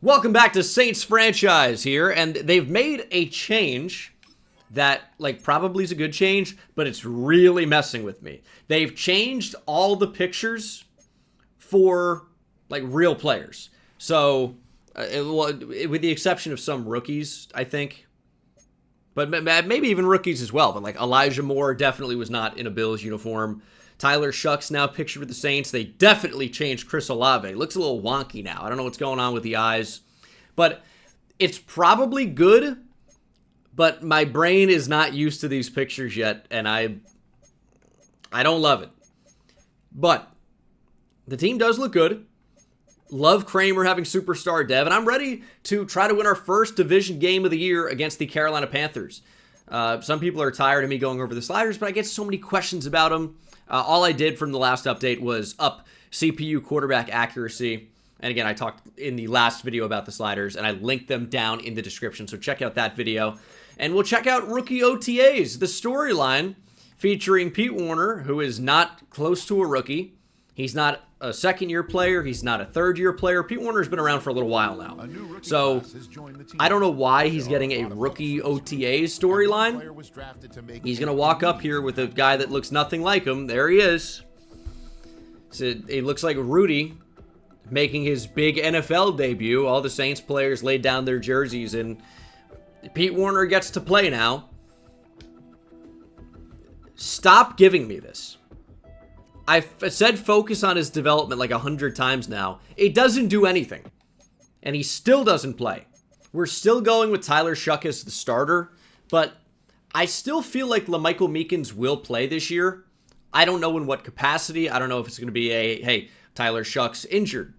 Welcome back to Saints franchise here, and they've made a change that, like, probably is a good change, but it's really messing with me. They've changed all the pictures for, like, real players. So, with the exception of some rookies, I think. But maybe even rookies as well. But, like, Elijah Moore definitely was not in a Bills uniform. Tyler Shuck's now pictured with the Saints. They definitely changed Chris Olave. Looks a little wonky now. I don't know what's going on with the eyes. But it's probably good, but my brain is not used to these pictures yet, and I don't love it. But the team does look good. Love Kramer having superstar dev, and I'm ready to try to win our first division game of the year against the Carolina Panthers. Some people are tired of me going over the sliders, but I get so many questions about them. All I did from the last update was up CPU quarterback accuracy. And again, I talked in the last video about the sliders, and I linked them down in the description, so check out that video. And we'll check out rookie OTAs, the storyline featuring Pete Werner, who is not close to a rookie. He's not a second-year player. He's not a third-year player. Pete Werner's been around for a little while now. So I don't know why he's getting a rookie OTA storyline. He's going to walk up here with a guy that looks nothing like him. There he is. So it looks like Rudy making his big NFL debut. All the Saints players laid down their jerseys, and Pete Werner gets to play now. Stop giving me this. I've said focus on his development like 100 times now. It doesn't do anything. And he still doesn't play. We're still going with Tyler Shuck as the starter, but I still feel like LaMichael Meekins will play this year. I don't know in what capacity. I don't know if it's going to be hey, Tyler Shuck's injured,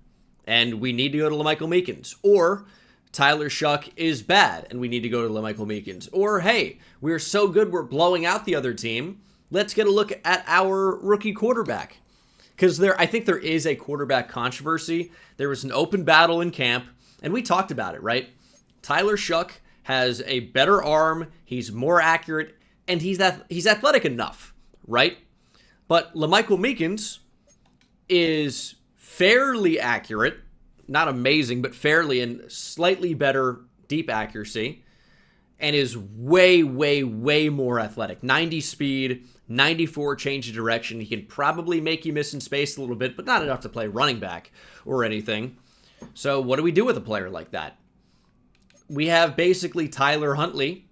and we need to go to LaMichael Meekins. Or Tyler Shuck is bad, and we need to go to LaMichael Meekins. Or, hey, we're so good we're blowing out the other team. Let's get a look at our rookie quarterback. Because I think there is a quarterback controversy. There was an open battle in camp, and we talked about it, right? Tyler Shuck has a better arm, he's more accurate, and he's athletic enough, right? But LaMichael Meekins is fairly accurate, not amazing, but fairly, and slightly better deep accuracy, and is way, way, way more athletic. 90 speed, 94 change of direction. He can probably make you miss in space a little bit, but not enough to play running back or anything. So what do we do with a player like that? We have basically Tyler Huntley,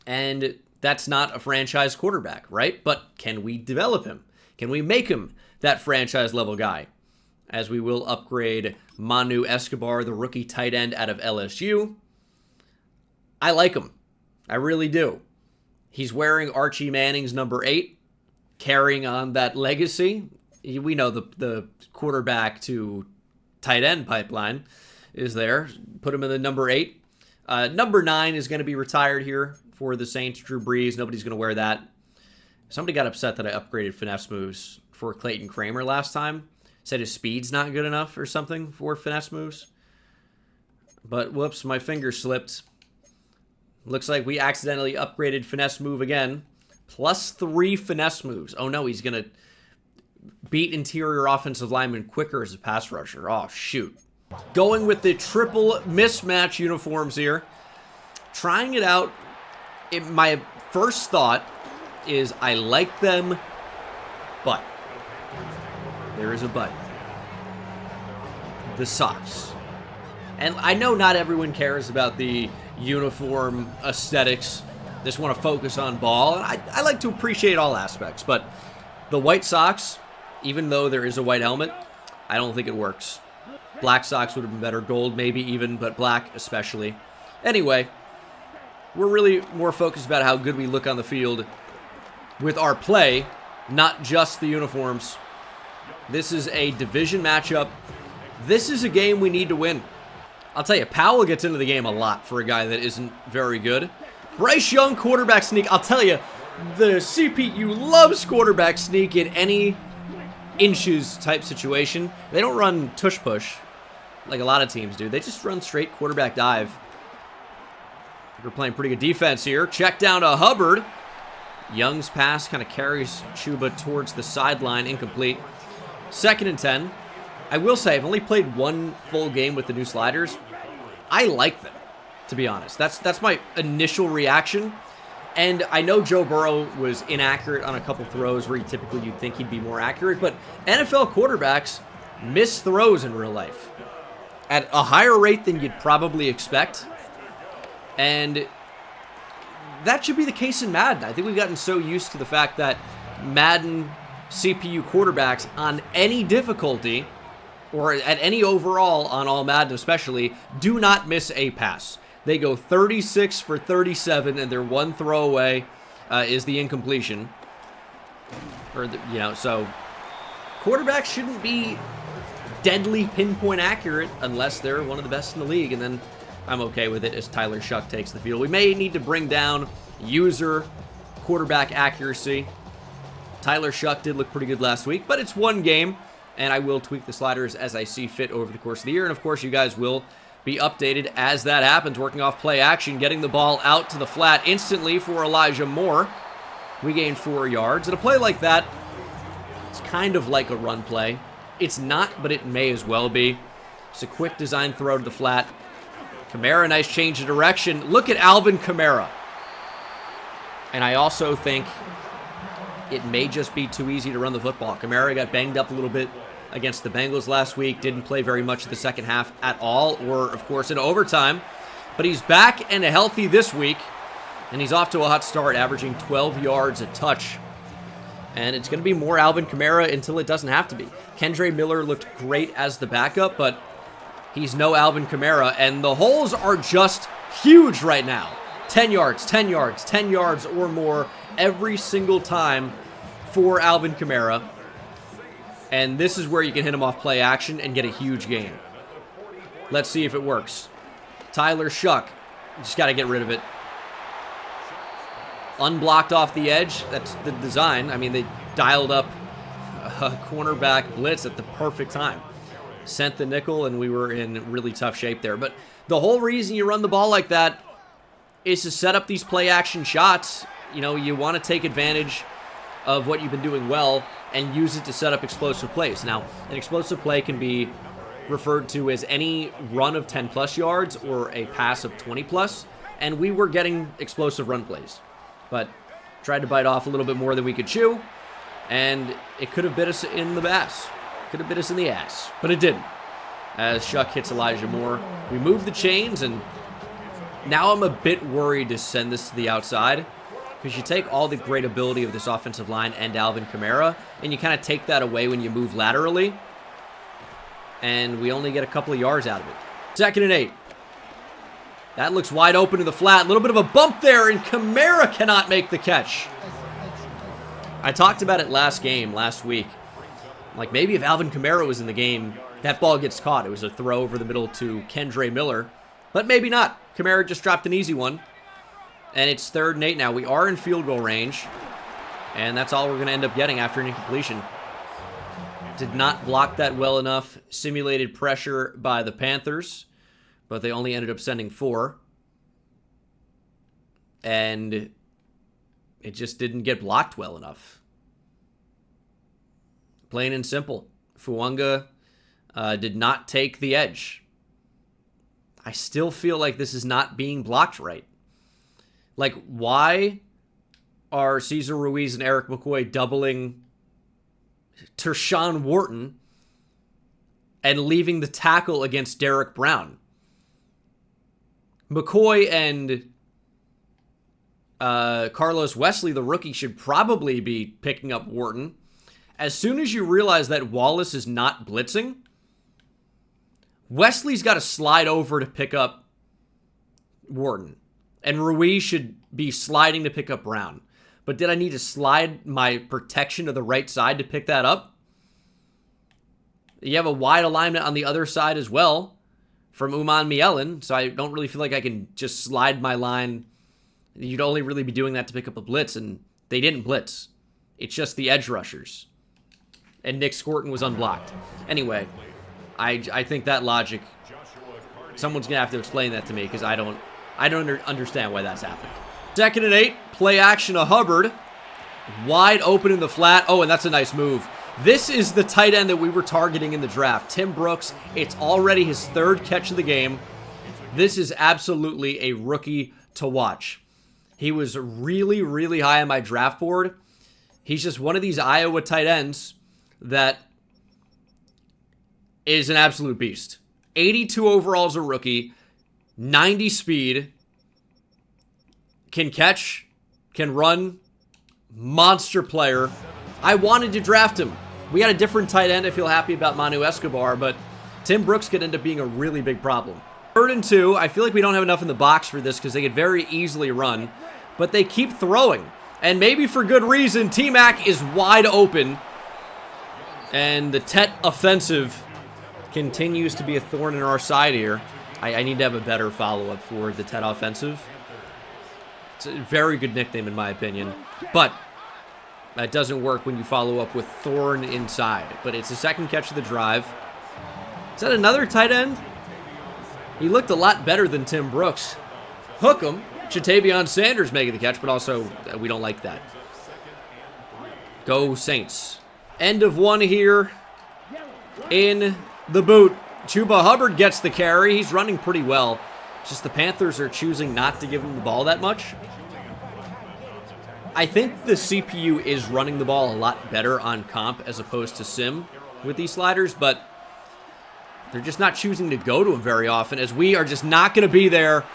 and that's not a franchise quarterback, right? But can we develop him? Can we make him that franchise level guy? As we will upgrade Manu Escobar, the rookie tight end out of LSU. I like him. I really do. He's wearing Archie Manning's number 8, carrying on that legacy. We know the quarterback to tight end pipeline is there. Put him in the number 8. Number 9 is going to be retired here for the Saints. Drew Brees. Nobody's going to wear that. Somebody got upset that I upgraded finesse moves for Clayton Kramer last time. Said his speed's not good enough or something for finesse moves. But whoops, my finger slipped. Looks like we accidentally upgraded finesse move again. +3 finesse moves. Oh no, he's going to beat interior offensive linemen quicker as a pass rusher. Oh, shoot. Going with the triple mismatch uniforms here. Trying it out. My first thought is I like them, but there is a but. The socks. And I know not everyone cares about the uniform aesthetics. Just want to focus on ball. And I like to appreciate all aspects. But the white socks, even though there is a white helmet, I don't think it works. Black socks would have been better. Gold maybe even, but black especially. Anyway, we're really more focused about how good we look on the field with our play, not just the uniforms. This is a division matchup. This is a game we need to win. I'll tell you, Powell gets into the game a lot for a guy that isn't very good. Bryce Young, quarterback sneak. I'll tell you, the CPU loves quarterback sneak in any inches type situation. They don't run tush push like a lot of teams do. They just run straight quarterback dive. We're playing pretty good defense here. Check down to Hubbard. Young's pass kind of carries Chuba towards the sideline, incomplete. 2nd and 10. I will say, I've only played one full game with the new sliders. I like them, to be honest. That's my initial reaction. And I know Joe Burrow was inaccurate on a couple throws where typically you'd think he'd be more accurate, but NFL quarterbacks miss throws in real life at a higher rate than you'd probably expect. And that should be the case in Madden. I think we've gotten so used to the fact that Madden CPU quarterbacks on any difficulty, or at any overall on all Madden especially, do not miss a pass. They go 36 for 37, and their one throwaway is the incompletion. So quarterbacks shouldn't be deadly pinpoint accurate unless they're one of the best in the league, and then I'm okay with it as Tyler Shuck takes the field. We may need to bring down user quarterback accuracy. Tyler Shuck did look pretty good last week, but it's one game, and I will tweak the sliders as I see fit over the course of the year, and of course you guys will be updated as that happens. Working off play action, getting the ball out to the flat instantly for Elijah Moore. We gain 4 yards. And a play like that, it's kind of like a run play. It's not, but it may as well be. It's a quick design throw to the flat. Kamara, nice change of direction. Look at Alvin Kamara. And I also think it may just be too easy to run the football. Kamara got banged up a little bit against the Bengals last week. Didn't play very much in the second half at all, or, of course, in overtime. But he's back and healthy this week, and he's off to a hot start, averaging 12 yards a touch. And it's going to be more Alvin Kamara until it doesn't have to be. Kendre Miller looked great as the backup, but he's no Alvin Kamara, and the holes are just huge right now. 10 yards, 10 yards, 10 yards or more every single time for Alvin Kamara. And this is where you can hit him off play action and get a huge gain. Let's see if it works. Tyler Shuck. Just got to get rid of it. Unblocked off the edge. That's the design. I mean, they dialed up a cornerback blitz at the perfect time. Sent the nickel, and we were in really tough shape there. But the whole reason you run the ball like that is to set up these play action shots. You know, you want to take advantage of what you've been doing well and use it to set up explosive plays. Now, an explosive play can be referred to as any run of 10-plus yards or a pass of 20-plus, and we were getting explosive run plays. But tried to bite off a little bit more than we could chew, and it could have bit us in the ass. Could have bit us in the ass, but it didn't. As Shuck hits Elijah Moore, we move the chains, and now I'm a bit worried to send this to the outside, because you take all the great ability of this offensive line and Alvin Kamara, and you kind of take that away when you move laterally, and we only get a couple of yards out of it. 2nd and 8. That looks wide open to the flat. A little bit of a bump there, and Kamara cannot make the catch. I talked about it last week. Like, maybe if Alvin Kamara was in the game, that ball gets caught. It was a throw over the middle to Kendre Miller, but maybe not. Kamara just dropped an easy one. And it's 3rd and 8 now. We are in field goal range. And that's all we're going to end up getting after an incompletion. Did not block that well enough. Simulated pressure by the Panthers. But they only ended up sending 4. And it just didn't get blocked well enough. Plain and simple. Fuanga did not take the edge. I still feel like this is not being blocked right. Like, why are Cesar Ruiz and Eric McCoy doubling Tershawn Wharton and leaving the tackle against Derek Brown? McCoy and Carlos Wesley, the rookie, should probably be picking up Wharton. As soon as you realize that Wallace is not blitzing, Wesley's got to slide over to pick up Wharton. And Ruiz should be sliding to pick up Brown. But did I need to slide my protection to the right side to pick that up? You have a wide alignment on the other side as well from Uman Mielen, so I don't really feel like I can just slide my line. You'd only really be doing that to pick up a blitz, and they didn't blitz. It's just the edge rushers. And Nick Scorton was unblocked. Anyway, I think that logic, someone's going to have to explain that to me, because I don't understand why that's happened. 2nd and 8, play action to Hubbard. Wide open in the flat. Oh, and that's a nice move. This is the tight end that we were targeting in the draft. Tim Brooks, it's already his 3rd catch of the game. This is absolutely a rookie to watch. He was really, really high on my draft board. He's just one of these Iowa tight ends that is an absolute beast. 82 overall as a rookie, 90 speed, can catch, can run, monster player. I wanted to draft him. We had a different tight end. I feel happy about Manu Escobar, but Tim Brooks could end up being a really big problem. 3rd and 2. I feel like we don't have enough in the box for this because they could very easily run, but they keep throwing. And maybe for good reason. T-Mac is wide open, and the Tet offensive continues to be a thorn in our side here. I need to have a better follow-up for the Tet offensive. It's a very good nickname in my opinion, but that doesn't work when you follow up with Thorn inside. But it's the 2nd catch of the drive. Is that another tight end? He looked a lot better than Tim Brooks. Hook him. Jatavion Sanders making the catch, but also we don't like that. Go Saints. End of 1 here in the boot. Chuba Hubbard gets the carry. He's running pretty well. It's just the Panthers are choosing not to give him the ball that much. I think the CPU is running the ball a lot better on comp as opposed to sim with these sliders, but they're just not choosing to go to him very often, as we are just not going to be there.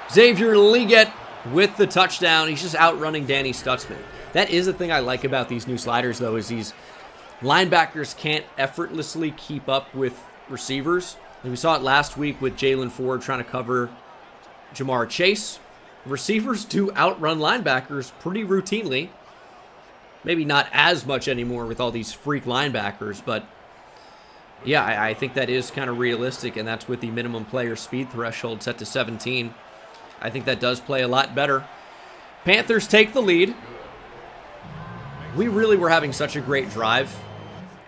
Xavier Leggett with the touchdown. He's just outrunning Danny Stutzman. That is the thing I like about these new sliders, though, is these linebackers can't effortlessly keep up with receivers. And we saw it last week with Jalen Ford trying to cover Jamar Chase. Receivers do outrun linebackers pretty routinely. Maybe not as much anymore with all these freak linebackers, but yeah, I think that is kind of realistic, and that's with the minimum player speed threshold set to 17. I think that does play a lot better. Panthers take the lead. We really were having such a great drive,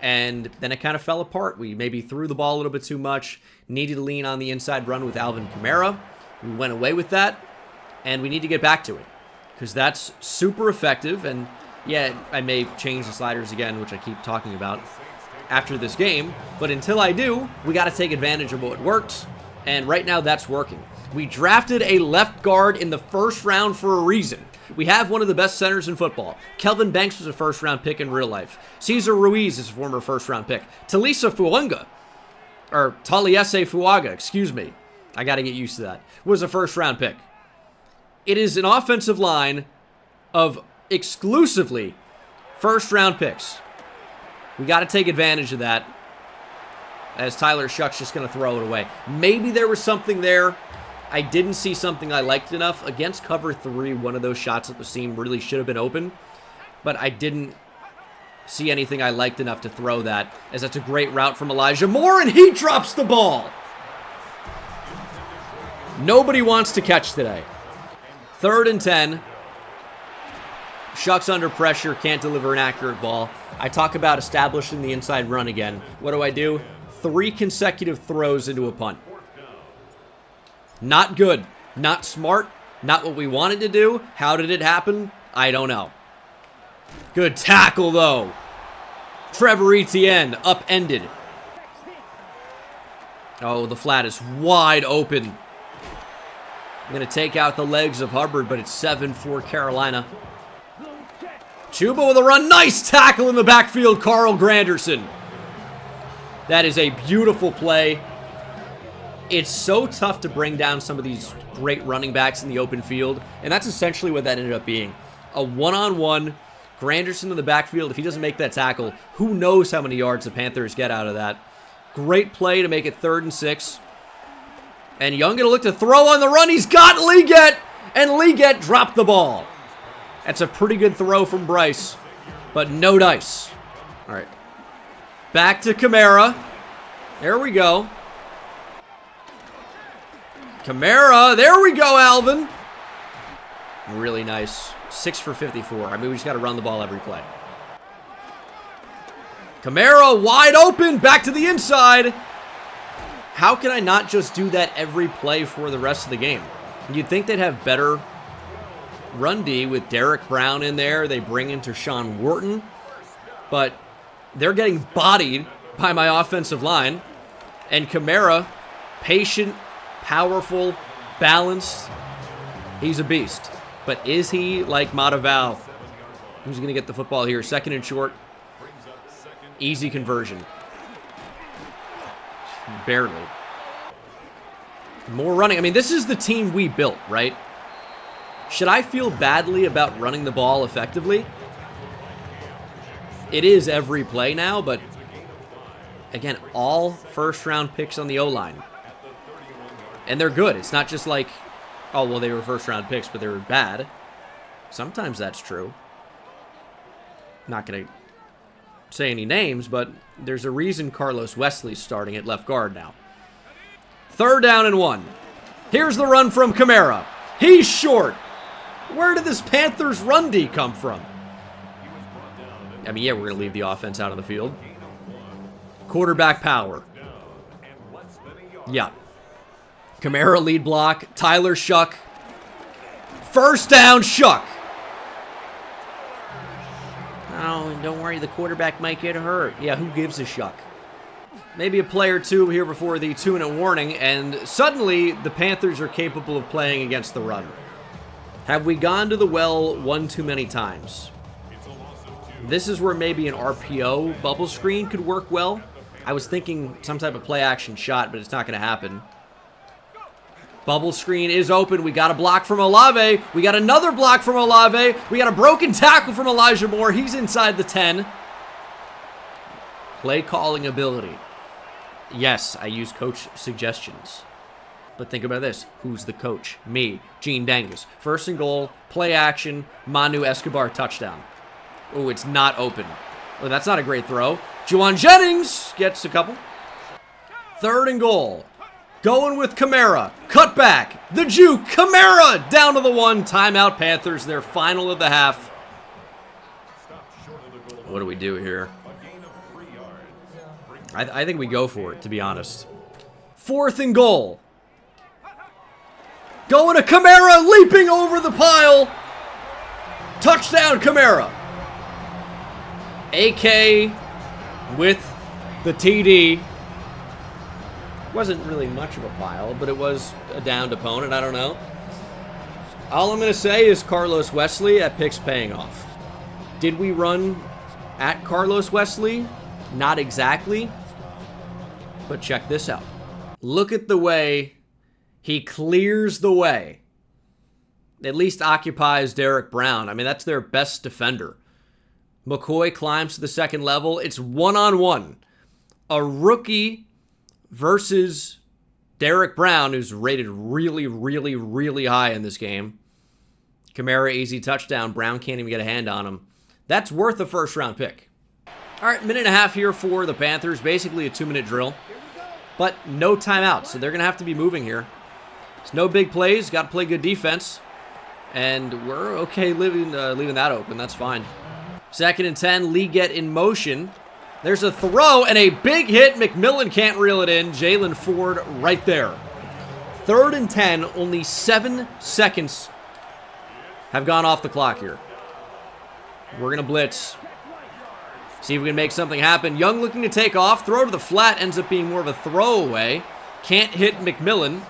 and then it kind of fell apart. We maybe threw the ball a little bit too much, needed to lean on the inside run with Alvin Kamara. We went away with that, and we need to get back to it because that's super effective. And yeah, I may change the sliders again, which I keep talking about after this game, but until I do, we got to take advantage of what works, and right now that's working. We drafted a left guard in the 1st round for a reason. We have one of the best centers in football. Kelvin Banks was a 1st-round pick in real life. Cesar Ruiz is a former 1st-round pick. Taliese Fuaga, excuse me. I got to get used to that. Was a 1st-round pick. It is an offensive line of exclusively 1st-round picks. We got to take advantage of that, as Tyler Shuck's just going to throw it away. Maybe there was something there. I didn't see something I liked enough. Against cover 3, one of those shots at the seam really should have been open, but I didn't see anything I liked enough to throw that, as that's a great route from Elijah Moore, and he drops the ball. Nobody wants to catch today. 3rd and 10. Shuck's under pressure, can't deliver an accurate ball. I talk about establishing the inside run again. What do? 3 consecutive throws into a punt. Not good. Not smart. Not what we wanted to do. How did it happen? I don't know. Good tackle, though. Trevor Etienne, upended. Oh, the flat is wide open. I'm going to take out the legs of Hubbard, but it's 7 for Carolina. Chuba with a run. Nice tackle in the backfield, Carl Granderson. That is a beautiful play. It's so tough to bring down some of these great running backs in the open field, and that's essentially what that ended up being. A one-on-one, Granderson in the backfield. If he doesn't make that tackle, who knows how many yards the Panthers get out of that. Great play to make it 3rd and 6. And Young going to look to throw on the run. He's got Leggett, and Leggett dropped the ball. That's a pretty good throw from Bryce, but no dice. All right. Back to Kamara. There we go. Kamara. There we go, Alvin. Really nice. 6 for 54. I mean, we just got to run the ball every play. Kamara wide open. Back to the inside. How can I not just do that every play for the rest of the game? You'd think they'd have better run D with Derek Brown in there. They bring in Tershawn Wharton. But They're getting bodied by my offensive line. And Kamara, patient, powerful, balanced. He's a beast. But is he like Mataval? Who's going to get the football here? Second and short. Easy conversion. Barely. More running. I mean, this is the team we built, right? Should I feel badly about running the ball effectively? It is every play now, but again, all first-round picks on the O-line. And they're good. It's not just like, oh, well, they were first-round picks, but they were bad. Sometimes that's true. Not going to say any names, but there's a reason Carlos Wesley's starting at left guard now. 3rd down and 1. Here's the run from Kamara. He's short. Where did this Panthers run D come from? I mean, yeah, we're going to leave the offense out on the field. Quarterback power. Yeah. Kamara lead block. Tyler Shuck. First down, Shuck. Oh, don't worry, the quarterback might get hurt. Yeah, who gives a shuck? Maybe a play or two here before the 2-minute warning, and suddenly the Panthers are capable of playing against the run. Have we gone to the well one too many times? This is where maybe an RPO bubble screen could work well. I was thinking some type of play-action shot, but it's not going to happen. Bubble screen is open. We got a block from Olave. We got another block from Olave. We got a broken tackle from Elijah Moore. He's inside the 10. Play calling ability. Yes, I use coach suggestions. But think about this. Who's the coach? Me, Gene Dangus. 1st and goal, play action, Manu Escobar touchdown. Oh, it's not open. Oh, that's not a great throw. Juwan Jennings gets a couple. 3rd and goal. Going with Kamara. Cut back. The juke. Kamara down to the 1. Timeout Panthers. Their final of the half. What do we do here? I think we go for it, to be honest. 4th and goal. Going to Kamara. Leaping over the pile. Touchdown Kamara. AK with the TD. Wasn't really much of a pile, but it was a downed opponent. I don't know. All I'm going to say is Carlos Wesley at picks paying off. Did we run at Carlos Wesley? Not exactly. But check this out. Look at the way he clears the way. At least occupies Derek Brown. I mean, that's their best defender. McCoy climbs to the 2nd level. It's one-on-one. A rookie versus Derek Brown, who's rated really, really, really high in this game. Kamara, easy touchdown. Brown can't even get a hand on him. That's worth a 1st-round pick. All right, 1.5 here for the Panthers. Basically a 2-minute drill. But no timeout, so they're going to have to be moving here. It's no big plays. Got to play good defense. And we're okay leaving that open. That's fine. 2nd and 10. Lee get in motion. There's a throw and a big hit. McMillan can't reel it in. Jalen Ford right there. 3rd and 10. Only 7 seconds have gone off the clock here. We're going to blitz. See if we can make something happen. Young looking to take off. Throw to the flat ends up being more of a throwaway. Can't hit McMillan.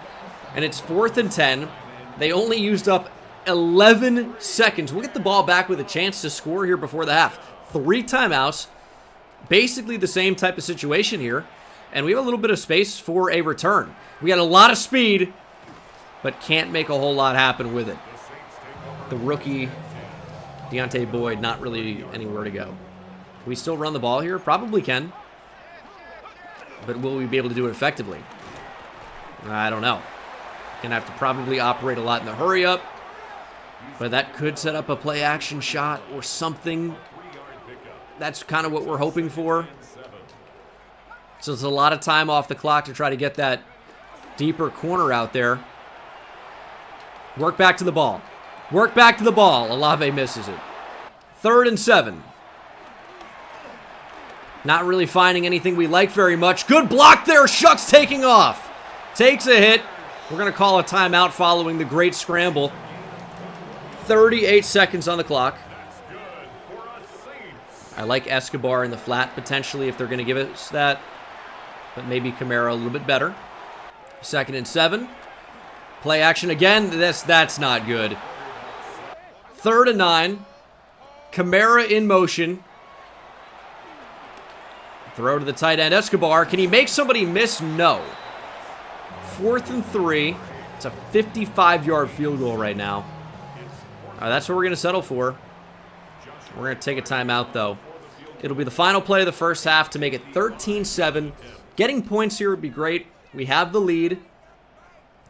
And it's 4th and 10. They only used up 11 seconds. We'll get the ball back with a chance to score here before the half. 3 timeouts. Basically the same type of situation here. And we have a little bit of space for a return. We got a lot of speed, but can't make a whole lot happen with it. The rookie, Deontay Boyd, not really anywhere to go. Can we still run the ball here? Probably can. But will we be able to do it effectively? I don't know. Gonna have to probably operate a lot in the hurry up. But that could set up a play action shot or something. That's kind of what we're hoping for. So it's a lot of time off the clock to try to get that deeper corner out there. Work back to the ball. Work back to the ball. Olave misses it. 3rd and 7. Not really finding anything we like very much. Good block there. Shucks taking off. Takes a hit. We're going to call a timeout following the great scramble. 38 seconds on the clock. I like Escobar in the flat, potentially, if they're going to give us that. But maybe Kamara a little bit better. 2nd and 7. Play action again. That's not good. 3rd and 9. Kamara in motion. Throw to the tight end, Escobar. Can he make somebody miss? No. 4th and 3. It's a 55-yard field goal right now. That's what we're going to settle for. We're going to take a timeout, though. It'll be the final play of the first half to make it 13-7. Getting points here would be great. We have the lead.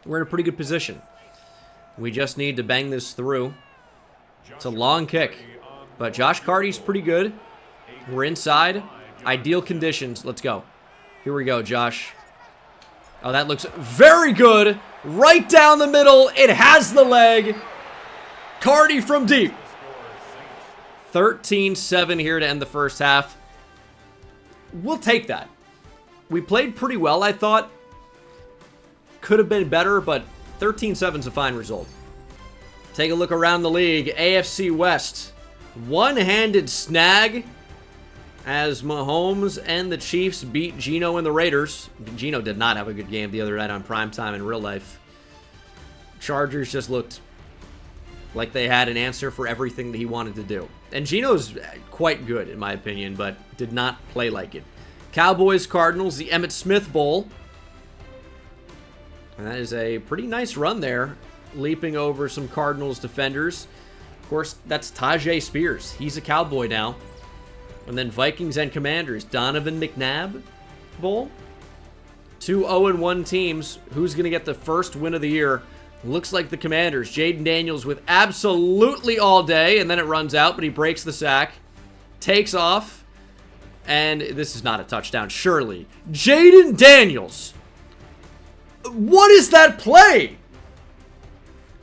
We're in a pretty good position. We just need to bang this through. It's a long kick. But Josh Carty's pretty good. We're inside. Ideal conditions. Let's go. Here we go, Josh. Oh, that looks very good. Right down the middle. It has the leg. Carty from deep. 13-7 here to end the first half. We'll take that. We played pretty well, I thought. Could have been better, but 13-7 is a fine result. Take a look around the league. AFC West. One-handed snag as Mahomes and the Chiefs beat Geno and the Raiders. Geno did not have a good game the other night on primetime in real life. Chargers just looked like they had an answer for everything that he wanted to do. And Geno's quite good, in my opinion, but did not play like it. Cowboys, Cardinals, the Emmitt Smith Bowl. And that is a pretty nice run there, leaping over some Cardinals defenders. Of course, that's Tajay Spears. He's a Cowboy now. And then Vikings and Commanders, Donovan McNabb Bowl. 2 0-1 teams. Who's going to get the first win of the year? Looks like the Commanders. Jaden Daniels with absolutely all day, and then it runs out, but he breaks the sack. Takes off. And this is not a touchdown, surely. Jaden Daniels. What is that play?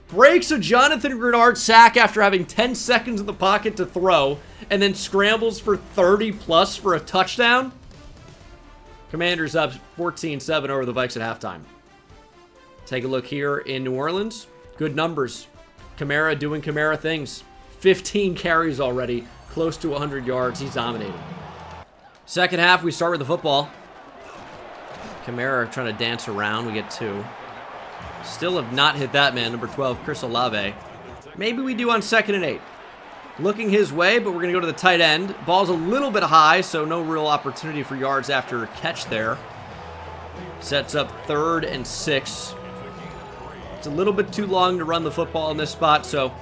Breaks a Jonathan Grenard sack after having 10 seconds in the pocket to throw, and then scrambles for 30+ for a touchdown. Commanders up 14-7 over the Vikes at halftime. Take a look here in New Orleans. Good numbers. Kamara doing Kamara things. 15 carries already, close to 100 yards. He's dominating. Second half, we start with the football. Kamara trying to dance around. We get 2. Still have not hit that man, number 12, Chris Olave. Maybe we do on 2nd and 8. Looking his way, but we're going to go to the tight end. Ball's a little bit high, so no real opportunity for yards after a catch there. Sets up 3rd and 6. It's a little bit too long to run the football in this spot, so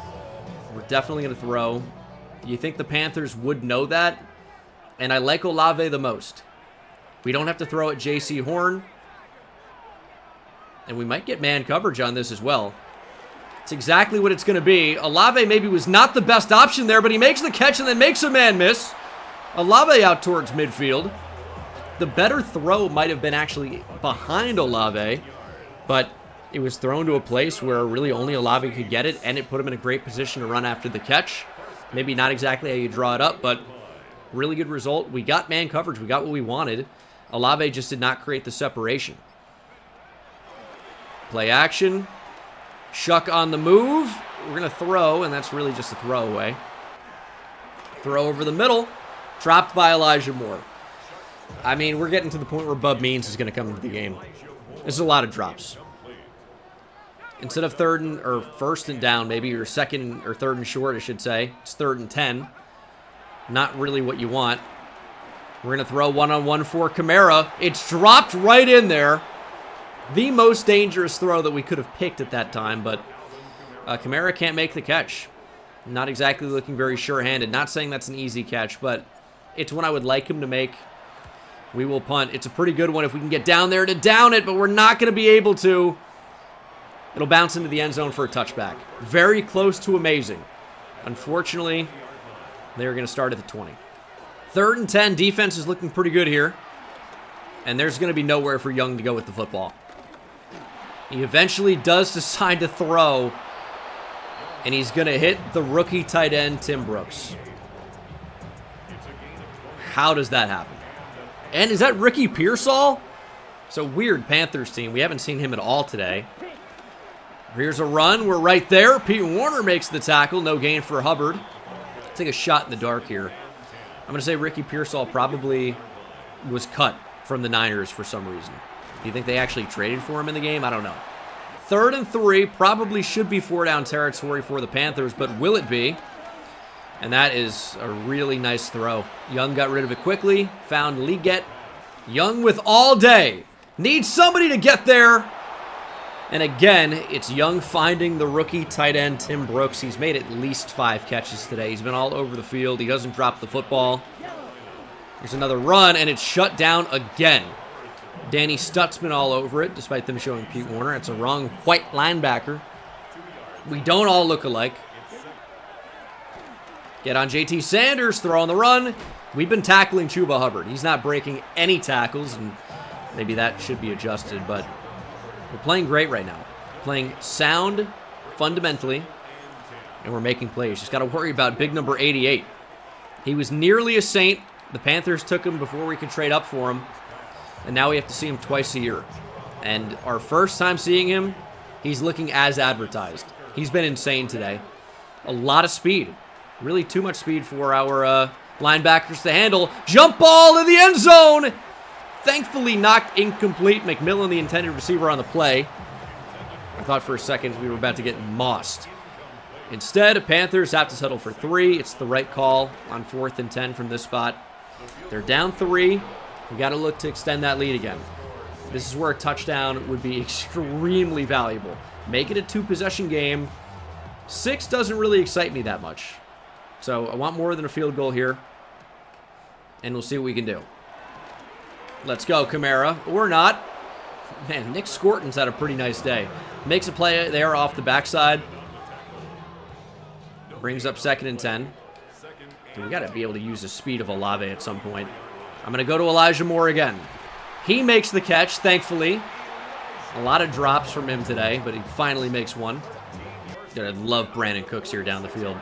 we're definitely going to throw. You think the Panthers would know that? And I like Olave the most. We don't have to throw at J.C. Horn. And we might get man coverage on this as well. It's exactly what it's going to be. Olave maybe was not the best option there, but he makes the catch and then makes a man miss. Olave out towards midfield. The better throw might have been actually behind Olave, but it was thrown to a place where really only Olave could get it, and it put him in a great position to run after the catch. Maybe not exactly how you draw it up, but really good result. We got man coverage. We got what we wanted. Olave just did not create the separation. Play action. Shuck on the move. We're going to throw, and that's really just a throwaway. Throw over the middle. Dropped by Elijah Moore. I mean, we're getting to the point where Bub Means is going to come into the game. There's a lot of drops. Instead of 1st and down, maybe, or 2nd or 3rd and short, I should say. It's 3rd and 10. Not really what you want. We're going to throw one-on-one for Kamara. It's dropped right in there. The most dangerous throw that we could have picked at that time, but Kamara can't make the catch. Not exactly looking very sure-handed. Not saying that's an easy catch, but it's one I would like him to make. We will punt. It's a pretty good one if we can get down there to down it, but we're not going to be able to. It'll bounce into the end zone for a touchback. Very close to amazing. Unfortunately, they're going to start at the 20. 3rd and 10. Defense is looking pretty good here. And there's going to be nowhere for Young to go with the football. He eventually does decide to throw. And he's going to hit the rookie tight end, Tim Brooks. How does that happen? And is that Ricky Pearsall? It's a weird Panthers team. We haven't seen him at all today. Here's a run. We're right there. Pete Warner makes the tackle. No gain for Hubbard. Take a shot in the dark here. I'm going to say Ricky Pearsall probably was cut from the Niners for some reason. Do you think they actually traded for him in the game? I don't know. 3rd and 3, probably should be 4-down territory for the Panthers, but will it be? And that is a really nice throw. Young got rid of it quickly, found Liggett. Young with all day. Needs somebody to get there. And again, it's Young finding the rookie tight end, Tim Brooks. He's made at least 5 catches today. He's been all over the field. He doesn't drop the football. There's another run, and it's shut down again. Danny Stutzman all over it, despite them showing Pete Warner. It's a wrong white linebacker. We don't all look alike. Get on JT Sanders, throw on the run. We've been tackling Chuba Hubbard. He's not breaking any tackles, and maybe that should be adjusted, but we're playing great right now. Playing sound, fundamentally, and we're making plays. Just got to worry about big number 88. He was nearly a Saint. The Panthers took him before we could trade up for him, and now we have to see him twice a year. And our first time seeing him, he's looking as advertised. He's been insane today. A lot of speed. Really too much speed for our linebackers to handle. Jump ball in the end zone! Thankfully knocked incomplete. McMillan, the intended receiver on the play. I thought for a second we were about to get mossed. Instead, Panthers have to settle for 3. It's the right call on 4th and 10 from this spot. They're down 3. We got to look to extend that lead again. This is where a touchdown would be extremely valuable. Make it a 2-possession game. 6 doesn't really excite me that much. So I want more than a field goal here. And we'll see what we can do. Let's go, Kamara. Or not. Man, Nick Scorton's had a pretty nice day. Makes a play there off the backside. Brings up 2nd and 10. We got to be able to use the speed of Olave at some point. I'm going to go to Elijah Moore again. He makes the catch, thankfully. A lot of drops from him today, but he finally makes one. I love Brandon Cooks here down the field.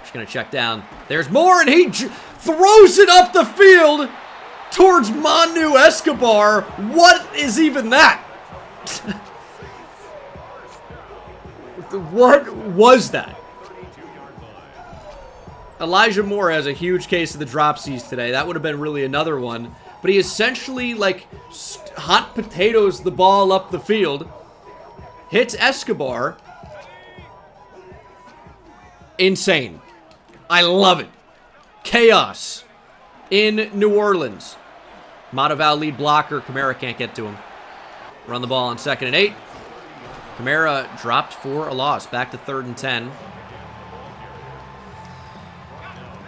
Just going to check down. There's Moore, and he throws it up the field towards Manu Escobar. What is even that? What was that? Elijah Moore has a huge case of the dropsies today. That would have been really another one. But he essentially, like, hot potatoes the ball up the field. Hits Escobar. Insane. I love it. Chaos in New Orleans. Mataval lead blocker. Kamara can't get to him. Run the ball on 2nd and 8. Kamara dropped for a loss. Back to 3rd and 10.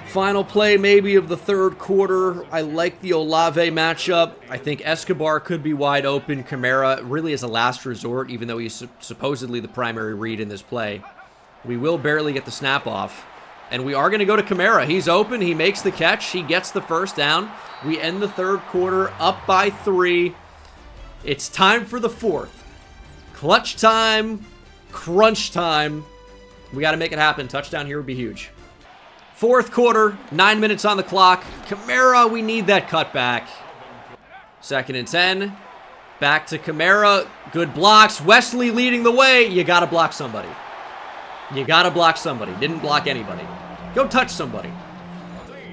Final play maybe of the 3rd quarter. I like the Olave matchup. I think Escobar could be wide open. Kamara really is a last resort, even though he's supposedly the primary read in this play. We will barely get the snap off. And we are going to go to Kamara. He's open. He makes the catch. He gets the first down. We end the 3rd quarter up by 3. It's time for the 4th. Clutch time. Crunch time. We got to make it happen. Touchdown here would be huge. 4th quarter, 9 minutes on the clock. Kamara, we need that cutback. 2nd and 10. Back to Kamara. Good blocks. Wesley leading the way. You got to block somebody. You got to block somebody. Didn't block anybody. Go touch somebody.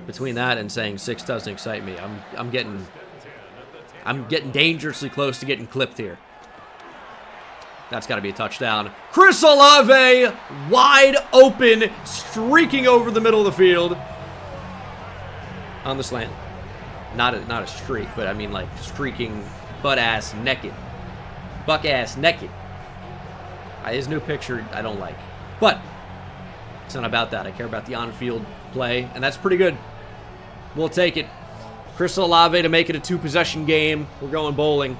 Between that and saying 6 doesn't excite me, I'm getting dangerously close to getting clipped here. That's got to be a touchdown. Chris Olave, wide open, streaking over the middle of the field. On the slant. Not a streak, but I mean like streaking butt-ass naked. Buck-ass naked. His new picture I don't like. But it's not about that. I care about the on-field play, and that's pretty good. We'll take it. Chris Olave to make it a 2-possession game. We're going bowling.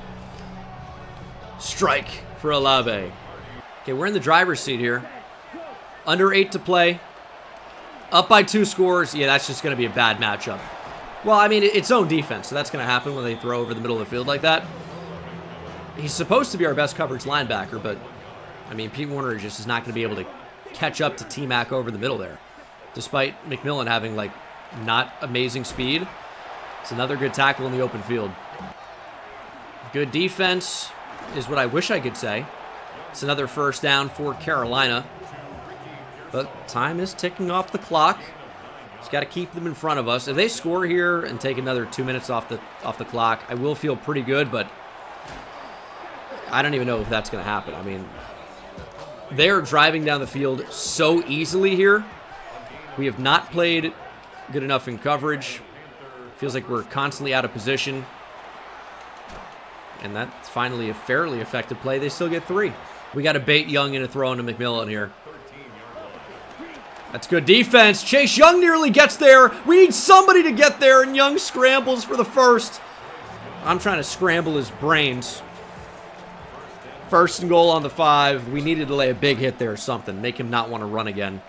Strike for Olave. Okay, we're in the driver's seat here. Under 8 to play. Up by 2 scores. Yeah, that's just going to be a bad matchup. Well, I mean, it's zone defense, so that's going to happen when they throw over the middle of the field like that. He's supposed to be our best coverage linebacker, but, I mean, Pete Warner just is not going to be able to catch up to T-Mac over the middle there. Despite McMillan having, like, not amazing speed. It's another good tackle in the open field. Good defense is what I wish I could say. It's another first down for Carolina. But time is ticking off the clock. Just got to keep them in front of us. If they score here and take another 2 minutes off the clock, I will feel pretty good, but I don't even know if that's going to happen. I mean, they're driving down the field so easily here. We have not played good enough in coverage. Feels like we're constantly out of position. And that's finally a fairly effective play. They still get 3. We got to bait Young into throwing to McMillan here. That's good defense. Chase Young nearly gets there. We need somebody to get there, and Young scrambles for the first. I'm trying to scramble his brains. 1st and goal on the 5. We needed to lay a big hit there or something. Make him not want to run again.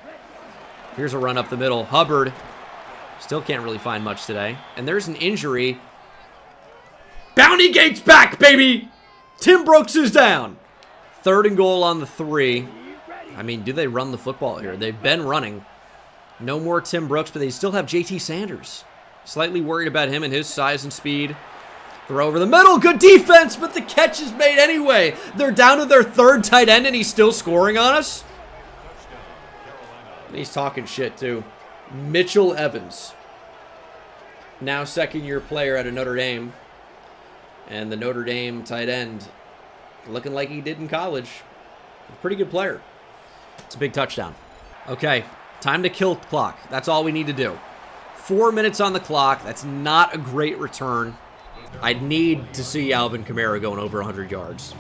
Here's a run up the middle. Hubbard still can't really find much today. And there's an injury. Bounty Gate's back, baby! Tim Brooks is down. 3rd and goal on the 3. I mean, do they run the football here? They've been running. No more Tim Brooks, but they still have JT Sanders. Slightly worried about him and his size and speed. Throw over the middle. Good defense, but the catch is made anyway. They're down to their 3rd tight end, and he's still scoring on us? He's talking shit, too. Mitchell Evans. Now 2nd-year player out of Notre Dame. And the Notre Dame tight end looking like he did in college. A pretty good player. It's a big touchdown. Okay, time to kill the clock. That's all we need to do. 4 minutes on the clock. That's not a great return. I need to see Alvin Kamara going over 100 yards.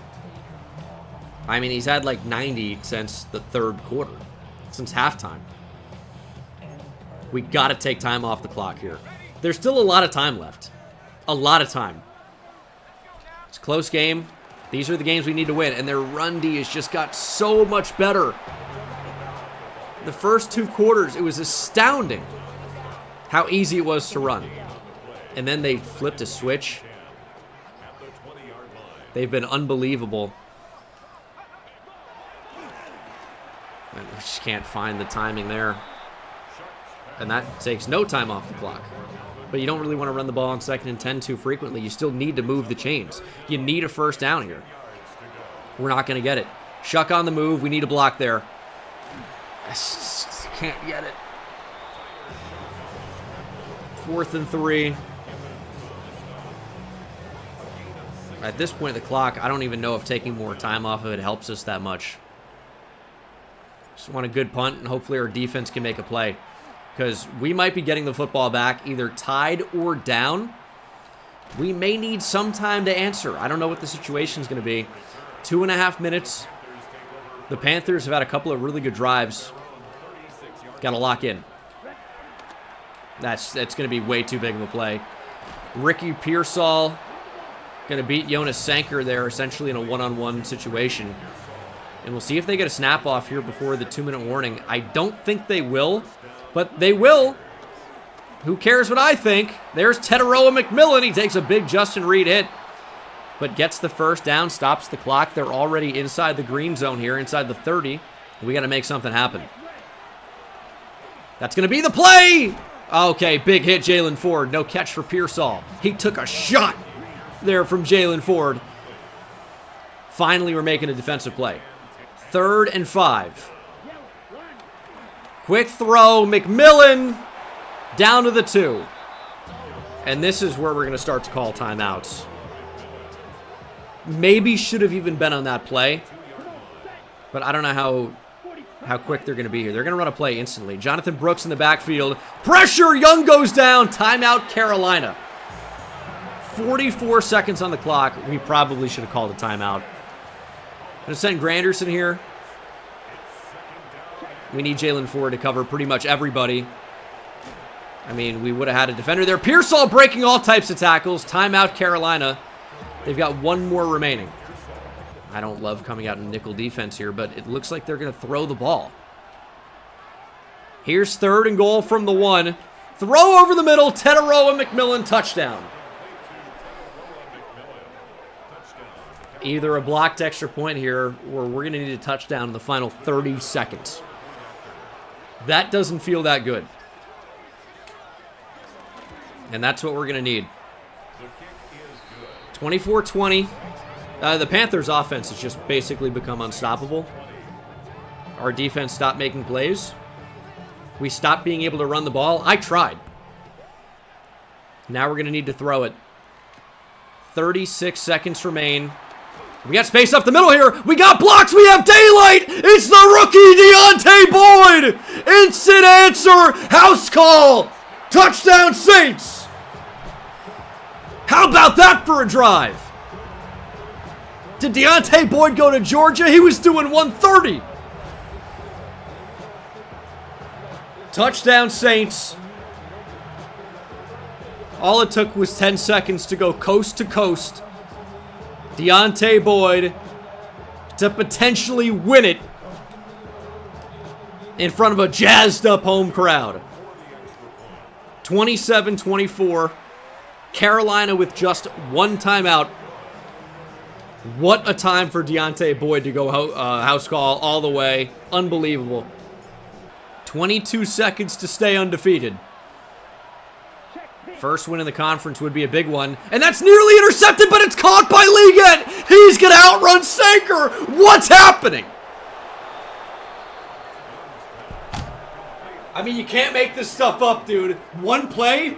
I mean, he's had like 90 since the 3rd quarter. Since halftime. We got to take time off the clock here. There's still a lot of time left. A lot of time. It's a close game. These are the games we need to win. And their run D has just got so much better. The first 2 quarters, it was astounding how easy it was to run. And then they flipped a switch. They've been unbelievable. And we just can't find the timing there. And that takes no time off the clock. But you don't really want to run the ball on 2nd and 10 too frequently. You still need to move the chains. You need a 1st down here. We're not going to get it. Shuck on the move. We need a block there. I just can't get it. 4th and 3. At this point in the clock, I don't even know if taking more time off of it helps us that much. Just want a good punt, and hopefully our defense can make a play. Because we might be getting the football back either tied or down. We may need some time to answer. I don't know what the situation is going to be. 2.5 minutes. The Panthers have had a couple of really good drives. Got to lock in. That's going to be way too big of a play. Ricky Pearsall going to beat Jonas Sanker there, essentially in a one-on-one situation. And we'll see if they get a snap off here before the 2-minute warning. I don't think they will, but they will. Who cares what I think? There's Teteroa McMillan. He takes a big Justin Reed hit, but gets the 1st down, stops the clock. They're already inside the green zone here, inside the 30. We got to make something happen. That's going to be the play. Okay, big hit, Jalen Ford. No catch for Pearsall. He took a shot there from Jalen Ford. Finally, we're making a defensive play. 3rd and 5. Quick throw, McMillan down to the 2. And this is where we're going to start to call timeouts. Maybe should have even been on that play. But I don't know how quick they're going to be here. They're going to run a play instantly. Jonathan Brooks in the backfield. Pressure, Young goes down. Timeout, Carolina. 44 seconds on the clock. We probably should have called a timeout. Going to send Granderson here. We need Jalen Ford to cover pretty much everybody. I mean, we would have had a defender there. Pearsall breaking all types of tackles. Timeout, Carolina. They've got 1 more remaining. I don't love coming out in nickel defense here, but it looks like they're going to throw the ball. Here's 3rd and goal from the 1. Throw over the middle. Teteroa McMillan, touchdown. Either a blocked extra point here, or we're going to need a touchdown in the final 30 seconds. That doesn't feel that good. And that's what we're going to need. 24-20. The Panthers' offense has just basically become unstoppable. Our defense stopped making plays. We stopped being able to run the ball. I tried. Now we're going to need to throw it. 36 seconds remain. We got space up the middle here. We got blocks. We have daylight. It's the rookie, Deontay Boyd. Instant answer. House call. Touchdown, Saints. How about that for a drive? Did Deontay Boyd go to Georgia? He was doing 130. Touchdown, Saints. All it took was 10 seconds to go coast to coast. Deontay Boyd to potentially win it in front of a jazzed up home crowd. 27-24. Carolina with just one timeout. What a time for Deontay Boyd to go house call all the way. Unbelievable. 22 seconds to stay undefeated. First win in the conference would be a big one. And that's nearly intercepted, but it's caught by Liget. He's going to outrun Sanker. What's happening? I mean, you can't make this stuff up, dude. One play.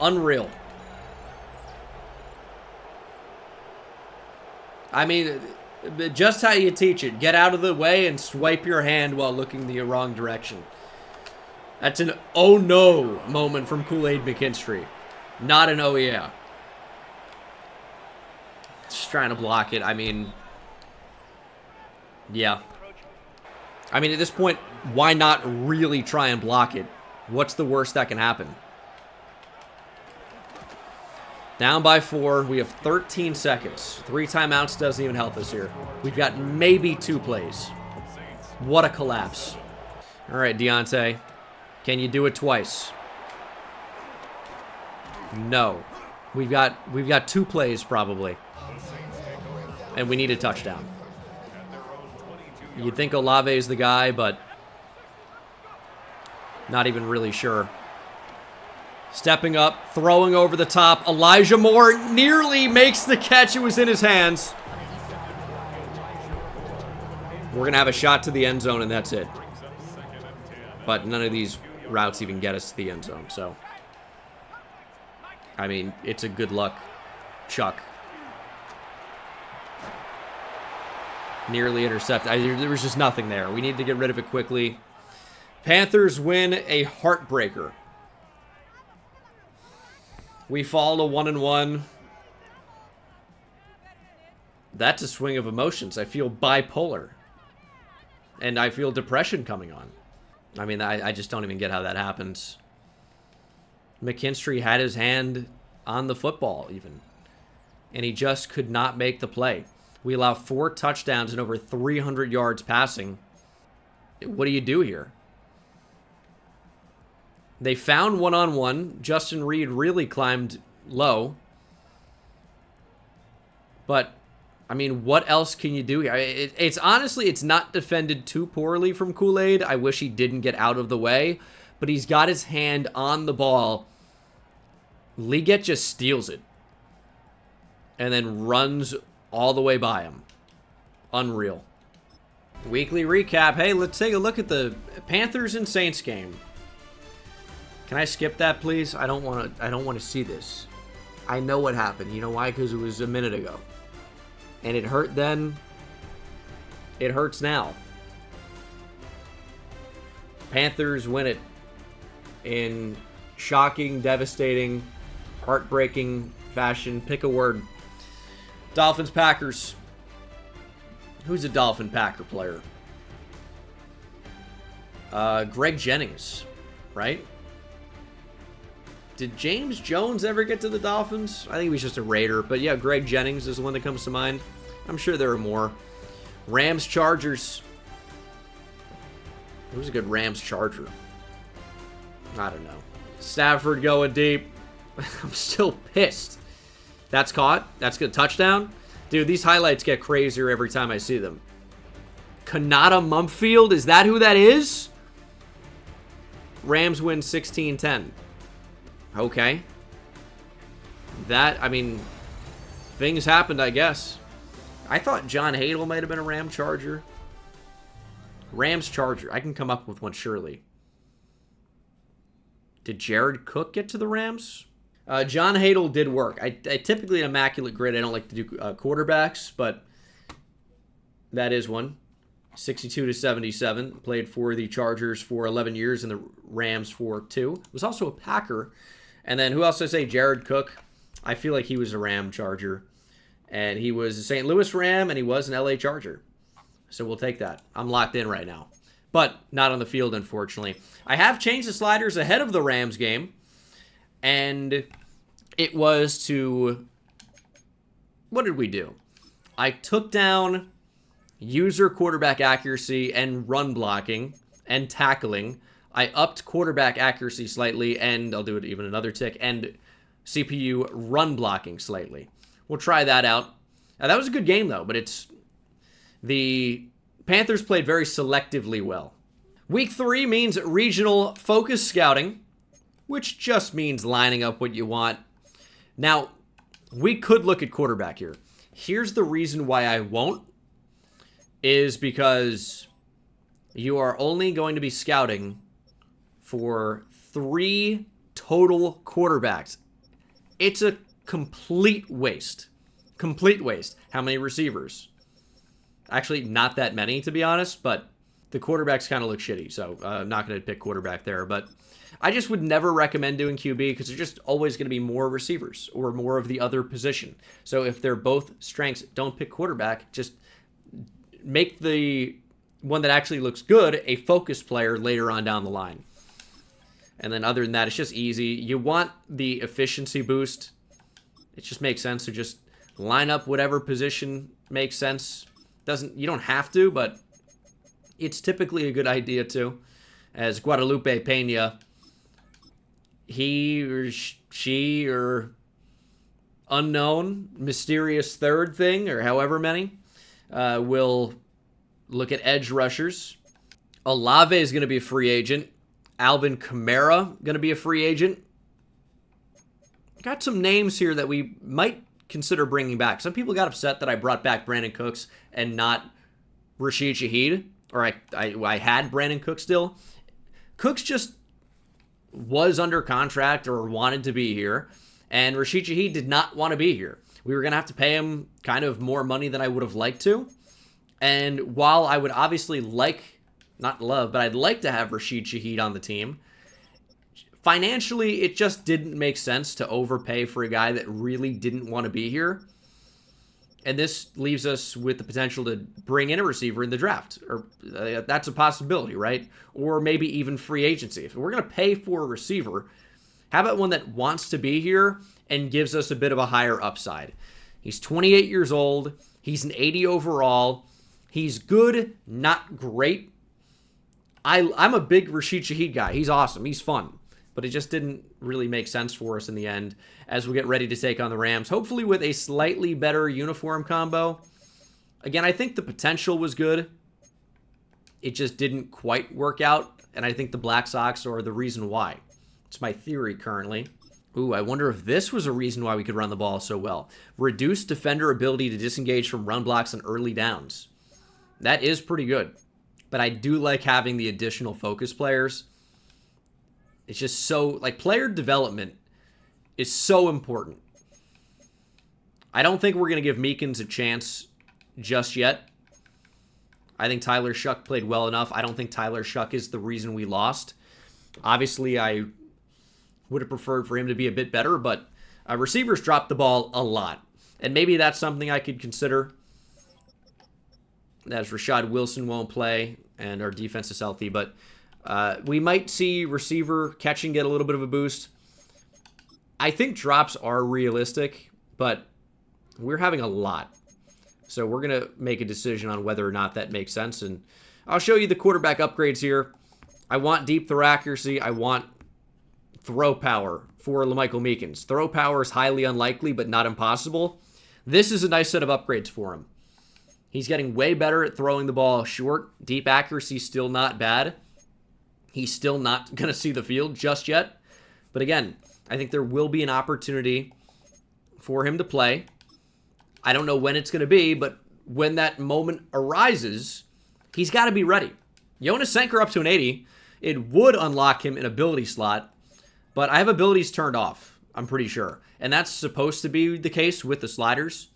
Unreal. I mean, just how you teach it. Get out of the way and swipe your hand while looking the wrong direction. That's an oh no moment from Kool-Aid McKinstry. Not an oh yeah. Just trying to block it. I mean, yeah. I mean, at this point, why not really try and block it? What's the worst that can happen? Down by 4. We have 13 seconds. 3 timeouts doesn't even help us here. We've got maybe 2 plays. What a collapse. All right, Deontay. Can you do it twice? No. We've got 2 plays probably. And we need a touchdown. You'd think Olave is the guy, but not even really sure. Stepping up, throwing over the top. Elijah Moore nearly makes the catch. It was in his hands. We're going to have a shot to the end zone, and that's it. But none of these routes even get us to the end zone, so. I mean, it's a good luck chuck. Nearly intercepted. There was just nothing there. We need to get rid of it quickly. Panthers win a heartbreaker. We fall to 1-1. That's a swing of emotions. I feel bipolar. And I feel depression coming on. I mean, I just don't even get how that happens. McKinstry had his hand on the football, even. And he just could not make the play. We allow 4 touchdowns and over 300 yards passing. What do you do here? They found one-on-one. Justin Reed really climbed low. But, I mean, what else can you do here? It's honestly, it's not defended too poorly from Kool-Aid. I wish he didn't get out of the way. But he's got his hand on the ball. Liget just steals it. And then runs all the way by him. Unreal. Weekly recap. Hey, let's take a look at the Panthers and Saints game. Can I skip that, please? I don't want to see this. I know what happened. You know why? Because it was a minute ago. And it hurt then. It hurts now. Panthers win it in shocking, devastating, heartbreaking fashion. Pick a word. Dolphins, Packers. Who's a Dolphin Packer player? Greg Jennings, right? Did James Jones ever get to the Dolphins? I think he was just a Raider. But yeah, Greg Jennings is the one that comes to mind. I'm sure there are more. Rams, Chargers. Who's a good Rams Charger? I don't know. Stafford going deep. I'm still pissed. That's caught. That's good. Touchdown. Dude, these highlights get crazier every time I see them. Kanata Mumfield. Is that who that is? Rams win 16-10. Okay. That, I mean, things happened, I guess. I thought John Hadel might have been a Ram Charger. Rams Charger. I can come up with one surely. Did Jared Cook get to the Rams? John Hadel did work. I typically, an immaculate grid, I don't like to do quarterbacks, but that is one. 62-77. Played for the Chargers for 11 years and the Rams for 2. Was also a Packer. And then who else did I say? Jared Cook. I feel like he was a Ram Charger. And he was a St. Louis Ram, and he was an LA Charger. So we'll take that. I'm locked in right now. But not on the field, unfortunately. I have changed the sliders ahead of the Rams game. And it was to... What did we do? I took down user quarterback accuracy and run blocking and tackling. I upped quarterback accuracy slightly, and I'll do it even another tick, and CPU run blocking slightly. We'll try that out. Now, that was a good game, though, but the Panthers played very selectively well. Week 3 means regional focus scouting, which just means lining up what you want. Now, we could look at quarterback here. Here's the reason why I won't, is because you are only going to be scouting for 3 total quarterbacks. It's a complete waste. Complete waste. How many receivers? Actually, not that many, to be honest, but the quarterbacks kind of look shitty, so I'm not going to pick quarterback there. But I just would never recommend doing QB because there's just always going to be more receivers or more of the other position. So if they're both strengths, don't pick quarterback. Just make the one that actually looks good a focus player later on down the line. And then other than that, it's just easy. You want the efficiency boost. It just makes sense to just line up whatever position makes sense. You don't have to, but it's typically a good idea to. As Guadalupe Pena, he or she or unknown, mysterious third thing, or however many, will look at edge rushers. Olave is going to be a free agent. Alvin Kamara going to be a free agent. Got some names here that we might consider bringing back. Some people got upset that I brought back Brandon Cooks and not Rashid Shaheed. Or I had Brandon Cooks still. Cooks just was under contract or wanted to be here. And Rashid Shaheed did not want to be here. We were going to have to pay him kind of more money than I would have liked to. And while I would obviously not love, but I'd like to have Rashid Shaheed on the team, financially, it just didn't make sense to overpay for a guy that really didn't want to be here. And this leaves us with the potential to bring in a receiver in the draft. Or that's a possibility, right? Or maybe even free agency. If we're going to pay for a receiver, how about one that wants to be here and gives us a bit of a higher upside? He's 28 years old. He's an 80 overall. He's good, not great. I'm a big Rashid Shaheed guy. He's awesome. He's fun. But it just didn't really make sense for us in the end as we get ready to take on the Rams, hopefully with a slightly better uniform combo. Again, I think the potential was good. It just didn't quite work out, and I think the Black Sox are the reason why. It's my theory currently. Ooh, I wonder if this was a reason why we could run the ball so well. Reduced defender ability to disengage from run blocks and early downs. That is pretty good. But I do like having the additional focus players. It's just so, like, player development is so important. I don't think we're going to give Meekins a chance just yet. I think Tyler Shuck played well enough. I don't think Tyler Shuck is the reason we lost. Obviously, I would have preferred for him to be a bit better, but receivers dropped the ball a lot. And maybe that's something I could consider. As Rashad Wilson won't play and our defense is healthy, but we might see receiver catching get a little bit of a boost. I think drops are realistic, but we're having a lot. So we're going to make a decision on whether or not that makes sense. And I'll show you the quarterback upgrades here. I want deep throw accuracy. I want throw power for LaMichael Meekins. Throw power is highly unlikely, but not impossible. This is a nice set of upgrades for him. He's getting way better at throwing the ball short. Deep accuracy still not bad. He's still not going to see the field just yet. But again, I think there will be an opportunity for him to play. I don't know when it's going to be, but when that moment arises, he's got to be ready. Jonas Senker up to an 80. It would unlock him an ability slot, but I have abilities turned off, I'm pretty sure. And that's supposed to be the case with the sliders.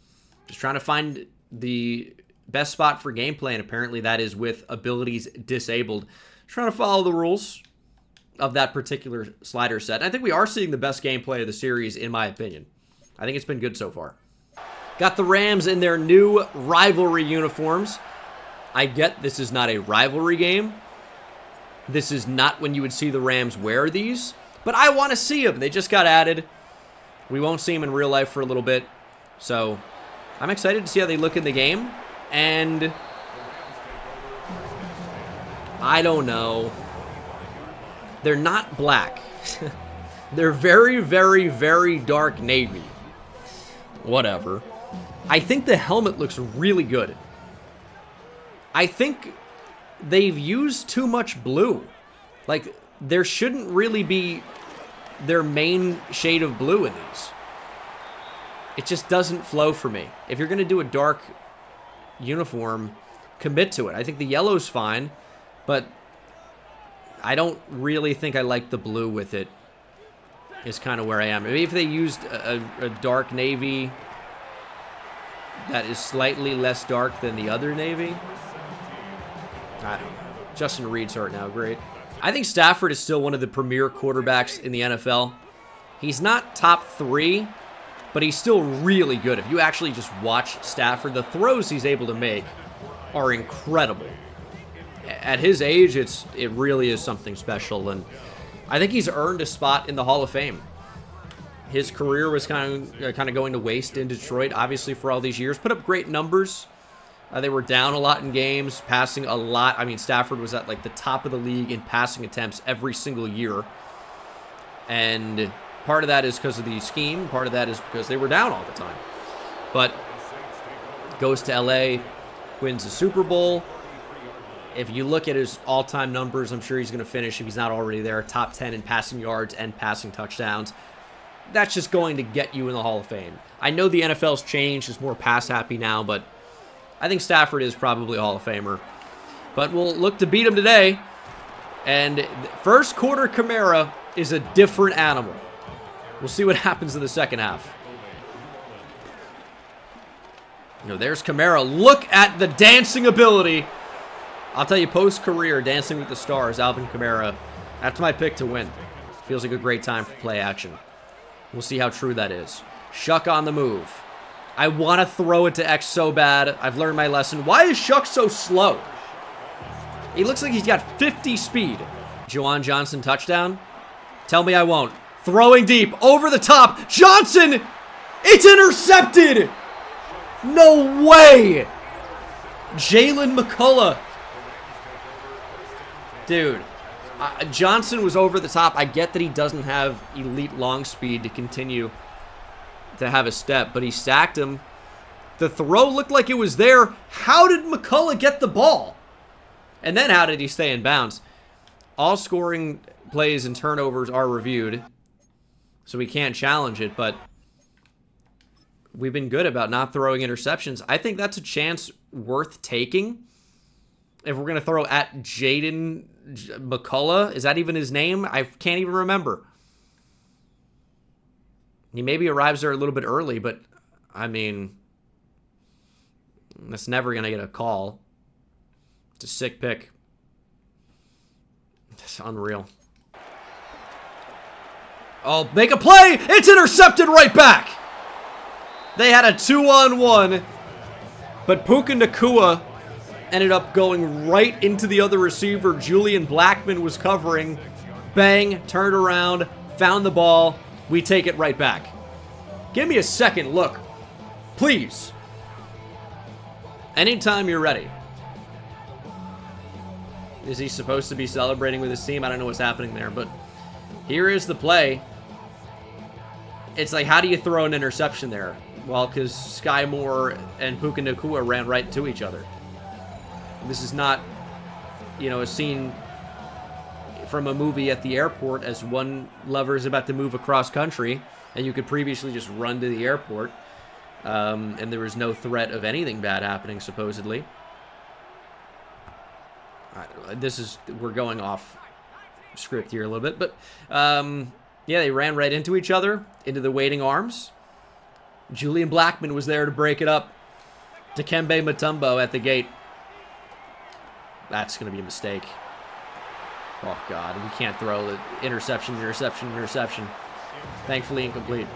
Just trying to find the best spot for gameplay, and apparently that is with abilities disabled. Trying to follow the rules of that particular slider set. And I think we are seeing the best gameplay of the series, in my opinion. I think it's been good so far. Got the Rams in their new rivalry uniforms. I get this is not a rivalry game. This is not when you would see the Rams wear these, but I want to see them. They just got added. We won't see them in real life for a little bit, so I'm excited to see how they look in the game, and I don't know. They're not black. They're very, very, very dark navy. Whatever. I think the helmet looks really good. I think they've used too much blue. Like, there shouldn't really be their main shade of blue in these. It just doesn't flow for me. If you're going to do a dark uniform, commit to it. I think the yellow's fine, but I don't really think I like the blue with it, is kind of where I am. Maybe if they used a dark navy that is slightly less dark than the other navy. I don't know. Justin Reed's hurt now. Great. I think Stafford is still one of the premier quarterbacks in the NFL. He's not top 3, but he's still really good. If you actually just watch Stafford, the throws he's able to make are incredible. At his age, it really is something special, and I think he's earned a spot in the Hall of Fame. His career was kind of going to waste in Detroit, obviously, for all these years. Put up great numbers. They were down a lot in games, passing a lot. I mean, Stafford was at like the top of the league in passing attempts every single year. And part of that is because of the scheme. Part of that is because they were down all the time. But goes to LA, wins the Super Bowl. If you look at his all-time numbers, I'm sure he's going to finish, if he's not already there, top 10 in passing yards and passing touchdowns. That's just going to get you in the Hall of Fame. I know the NFL's changed. It's more pass-happy now, but I think Stafford is probably a Hall of Famer. But we'll look to beat him today. And first quarter Kamara is a different animal. We'll see what happens in the second half. There's Kamara. Look at the dancing ability. I'll tell you, post-career, Dancing with the Stars, Alvin Kamara, that's my pick to win. Feels like a great time for play action. We'll see how true that is. Shuck on the move. I want to throw it to X so bad. I've learned my lesson. Why is Shuck so slow? He looks like he's got 50 speed. Juwan Johnson touchdown? Tell me I won't. Throwing deep, over the top. Johnson! It's intercepted! No way! Jalen McCullough. Dude, Johnson was over the top. I get that he doesn't have elite long speed to continue to have a step, but he sacked him. The throw looked like it was there. How did McCullough get the ball? And then how did he stay in bounds? All scoring plays and turnovers are reviewed, so we can't challenge it, but we've been good about not throwing interceptions. I think that's a chance worth taking. If we're going to throw at Jaden McCullough, is that even his name? I can't even remember. He maybe arrives there a little bit early, but, I mean, that's never going to get a call. It's a sick pick. It's unreal. Oh, make a play! It's intercepted right back! They had a 2-on-1, but Puka Nacua ended up going right into the other receiver. Julian Blackmon was covering. Bang, turned around, found the ball. We take it right back. Give me a second look, please. Anytime you're ready. Is he supposed to be celebrating with his team? I don't know what's happening there, but here is the play. It's like, how do you throw an interception there? Well, because Sky Moore and Puka Nacua ran right to each other. This is not, a scene from a movie at the airport as one lover is about to move across country, and you could previously just run to the airport. And there was no threat of anything bad happening, supposedly. We're going off script here a little bit, but yeah, they ran right into each other, into the waiting arms. Julian Blackman was there to break it up. Dikembe Mutombo at the gate. That's going to be a mistake. Oh, God. We can't throw the interception. Thankfully incomplete.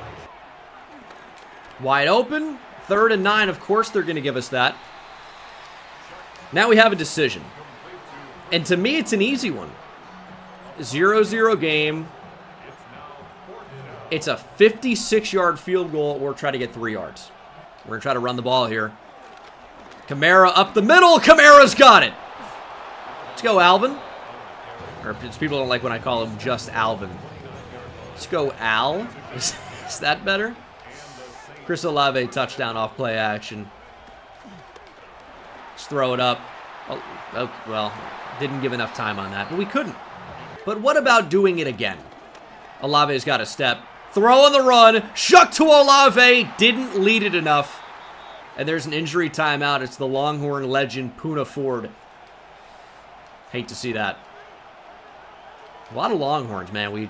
Wide open. 3rd and 9. Of course they're going to give us that. Now we have a decision. And to me, it's an easy one. 0-0 game. It's a 56-yard field goal or try to get 3 yards. We're going to try to run the ball here. Kamara up the middle. Kamara's got it. Let's go, Alvin. Or people don't like when I call him just Alvin. Let's go, Al. Is that better? Chris Olave touchdown off play action. Let's throw it up. Oh, well, didn't give enough time on that, but we couldn't. But what about doing it again? Olave's got a step. Throw on the run. Shuck to Olave. Didn't lead it enough. And there's an injury timeout. It's the Longhorn legend, Poona Ford. Hate to see that. A lot of Longhorns, man. We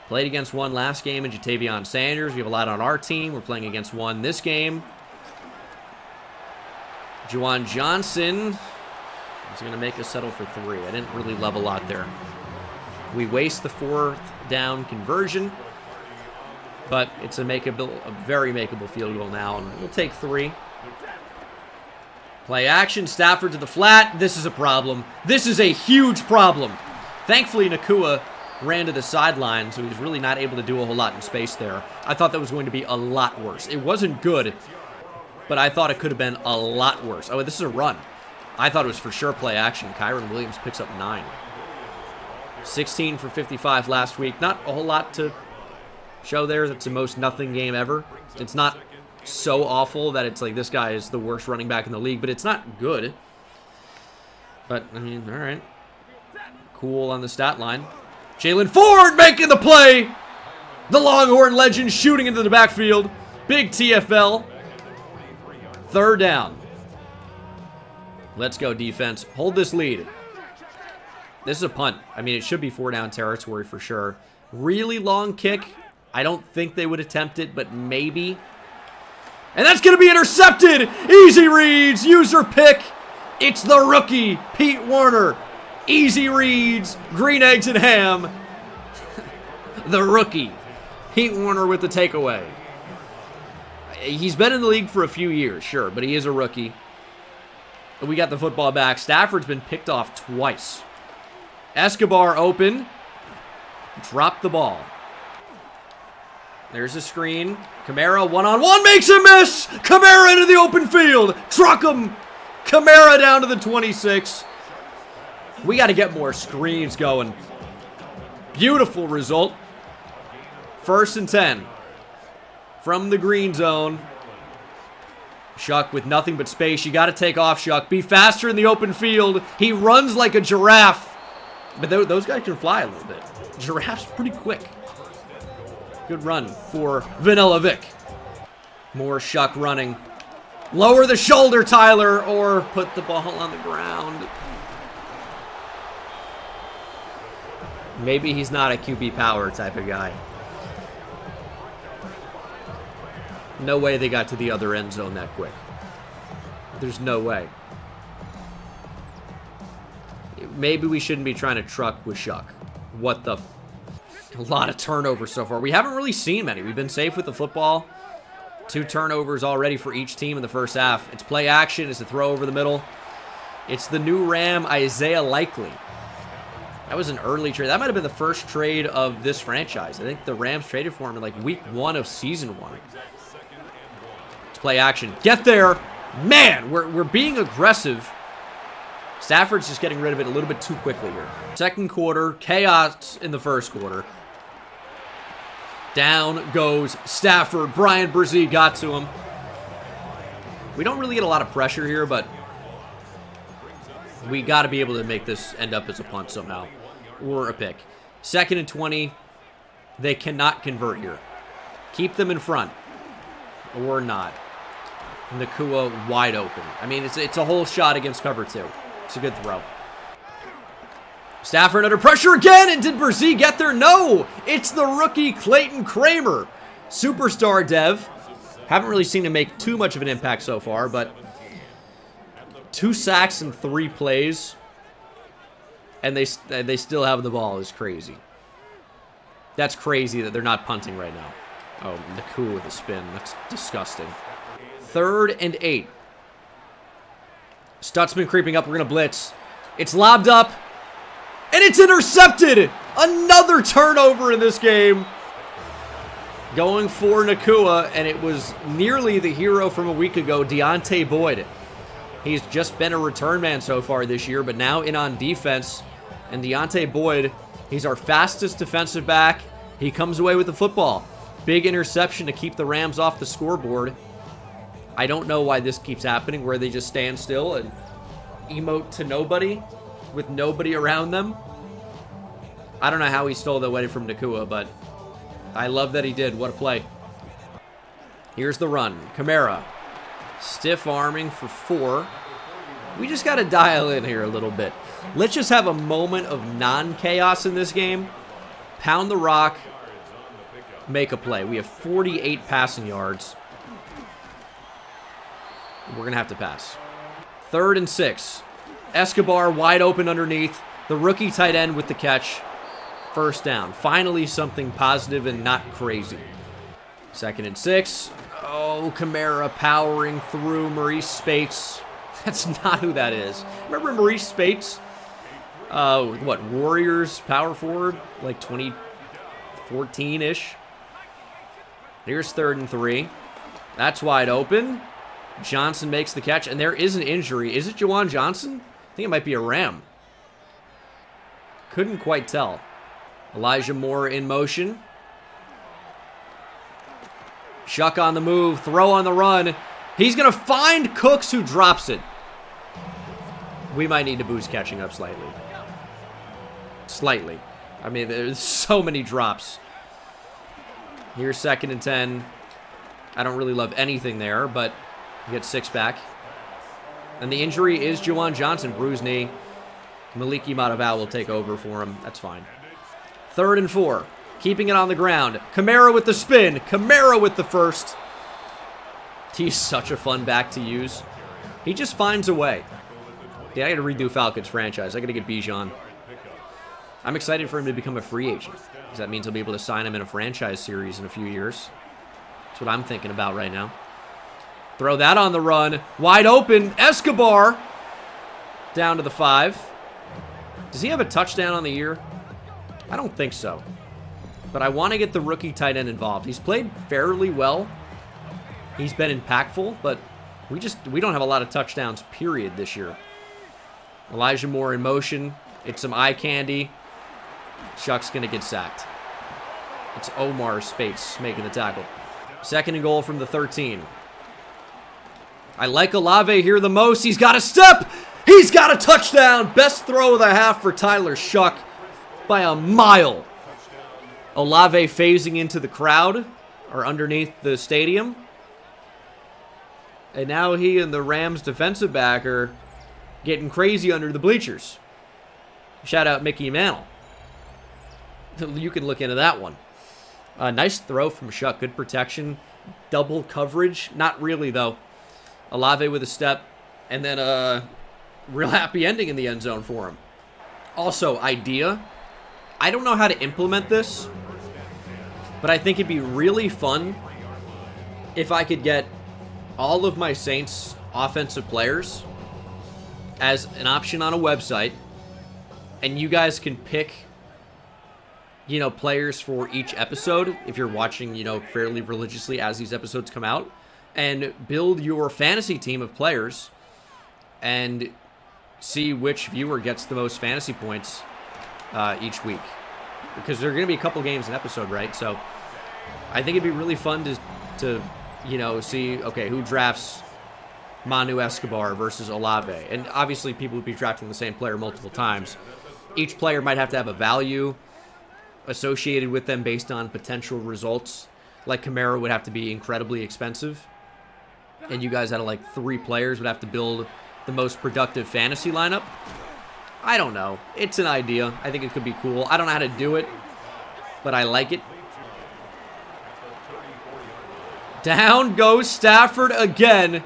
played against one last game in Jatavion Sanders. We have a lot on our team. We're playing against one this game. Juwan Johnson is going to make us settle for 3. I didn't really love a lot there. We waste the 4th down conversion. But it's a very makeable field goal now. And we'll take 3. Play action. Stafford to the flat. This is a problem. This is a huge problem. Thankfully, Nakua ran to the sideline, so he was really not able to do a whole lot in space there. I thought that was going to be a lot worse. It wasn't good, but I thought it could have been a lot worse. Oh, this is a run. I thought it was for sure play action. Kyron Williams picks up 9. 16 for 55 last week. Not a whole lot to show there. That's the most nothing game ever. It's not so awful that it's like this guy is the worst running back in the league, but it's not good. But, I mean, all right. Cool on the stat line. Jalen Ford making the play. The Longhorn legend shooting into the backfield. Big TFL. 3rd down. Let's go, defense. Hold this lead. This is a punt. I mean, it should be 4-down territory for sure. Really long kick. I don't think they would attempt it, but maybe. And that's going to be intercepted. Easy reads. User pick. It's the rookie, Pete Werner. Easy reads. Green eggs and ham. The rookie. Pete Werner with the takeaway. He's been in the league for a few years, sure, but he is a rookie. We got the football back. Stafford's been picked off twice. Escobar open. Dropped the ball. There's a screen. Kamara one-on-one makes a miss. Kamara into the open field. Truck him. Kamara down to the 26. We got to get more screens going. Beautiful result. 1st and 10. From the green zone. Shuck with nothing but space. You got to take off, Shuck. Be faster in the open field. He runs like a giraffe. But those guys can fly a little bit. Giraffe's pretty quick. Good run for Vanilla Vic. More Shuck running. Lower the shoulder, Tyler, or put the ball on the ground. Maybe he's not a QB power type of guy. No way they got to the other end zone that quick. There's no way. Maybe we shouldn't be trying to truck with Shuck. What the... A lot of turnovers so far. We haven't really seen many. We've been safe with the football. 2 turnovers already for each team in the first half. It's play action. It's a throw over the middle. It's the new Ram, Isaiah Likely. That was an early trade. That might have been the first trade of this franchise. I think the Rams traded for him in like week 1 of season 1. It's play action. Get there. Man, we're being aggressive. Stafford's just getting rid of it a little bit too quickly here. Second quarter, chaos in the first quarter. Down goes Stafford. Brian Brzee got to him. We don't really get a lot of pressure here, but we got to be able to make this end up as a punt somehow. Or a pick. 2nd and 20. They cannot convert here. Keep them in front. Or not. Nakua wide open. I mean, it's a whole shot against cover 2. It's a good throw. Stafford under pressure again, and did Berzee get there? No! It's the rookie Clayton Kramer. Superstar dev. Haven't really seen him make too much of an impact so far, but 2 sacks in 3 plays, and they still have the ball is crazy. That's crazy that they're not punting right now. Oh, Nakua with a spin. That's disgusting. 3rd and 8. Stutzman creeping up. We're going to blitz. It's lobbed up, and it's intercepted. Another turnover in this game. Going for Nakua, and it was nearly the hero from a week ago, Deontay Boyd. He's just been a return man so far this year, but now in on defense. And Deontay Boyd, he's our fastest defensive back. He comes away with the football. Big interception to keep the Rams off the scoreboard. I don't know why this keeps happening, where they just stand still and emote to nobody with nobody around them. I don't know how he stole that away from Nakua, but I love that he did. What a play. Here's the run. Kamara. Stiff arming for 4. We just got to dial in here a little bit. Let's just have a moment of non-chaos in this game. Pound the rock. Make a play. We have 48 passing yards. We're going to have to pass. 3rd and 6. Escobar wide open underneath. The rookie tight end with the catch. 1st down. Finally something positive and not crazy. 2nd and 6. Oh, Kamara powering through Maurice Spates. That's not who that is. Remember Maurice Spates? What, Warriors power forward? Like 2014-ish? Here's 3rd and 3. That's wide open. Johnson makes the catch, and there is an injury. Is it Juwan Johnson? I think it might be a Ram. Couldn't quite tell. Elijah Moore in motion. Shuck on the move. Throw on the run. He's going to find Cooks, who drops it. We might need to boost catching up slightly. Slightly. I mean, there's so many drops. Here's 2nd and 10. I don't really love anything there, but you get 6 back. And the injury is Juwan Johnson, bruised knee. Maliki Mataval will take over for him. That's fine. 3rd and 4. Keeping it on the ground. Kamara with the spin. Kamara with the 1st. He's such a fun back to use. He just finds a way. Yeah, I got to redo Falcons franchise. I got to get Bijan. I'm excited for him to become a free agent, because that means I'll be able to sign him in a franchise series in a few years. That's what I'm thinking about right now. Throw that on the run. Wide open. Escobar. Down to the 5. Does he have a touchdown on the year? I don't think so. But I want to get the rookie tight end involved. He's played fairly well. He's been impactful, but we don't have a lot of touchdowns, period, this year. Elijah Moore in motion. It's some eye candy. Shuck's going to get sacked. It's Omar Spates making the tackle. 2nd and goal from the 13. I like Olave here the most. He's got a step. He's got a touchdown. Best throw of the half for Tyler Shuck by a mile. Olave phasing into the crowd, or underneath the stadium. And now he and the Rams defensive back are getting crazy under the bleachers. Shout out Mickey Mantle. You can look into that one. Nice throw from Shuck. Good protection. Double coverage. Not really, though. Olave with a step. And then a real happy ending in the end zone for him. Also, idea. I don't know how to implement this, but I think it'd be really fun if I could get all of my Saints offensive players as an option on a website, and you guys can pick, players for each episode if you're watching, fairly religiously as these episodes come out, and build your fantasy team of players and see which viewer gets the most fantasy points each week. Because there are going to be a couple games an episode, right? So I think it'd be really fun to see, okay, who drafts Manu Escobar versus Olave. And obviously people would be drafting the same player multiple times. Each player might have to have a value associated with them based on potential results. Like Kamara would have to be incredibly expensive. and you guys had like 3 players, would have to build the most productive fantasy lineup. I don't know. It's an idea. I think it could be cool. I don't know how to do it, but I like it. Down goes Stafford again.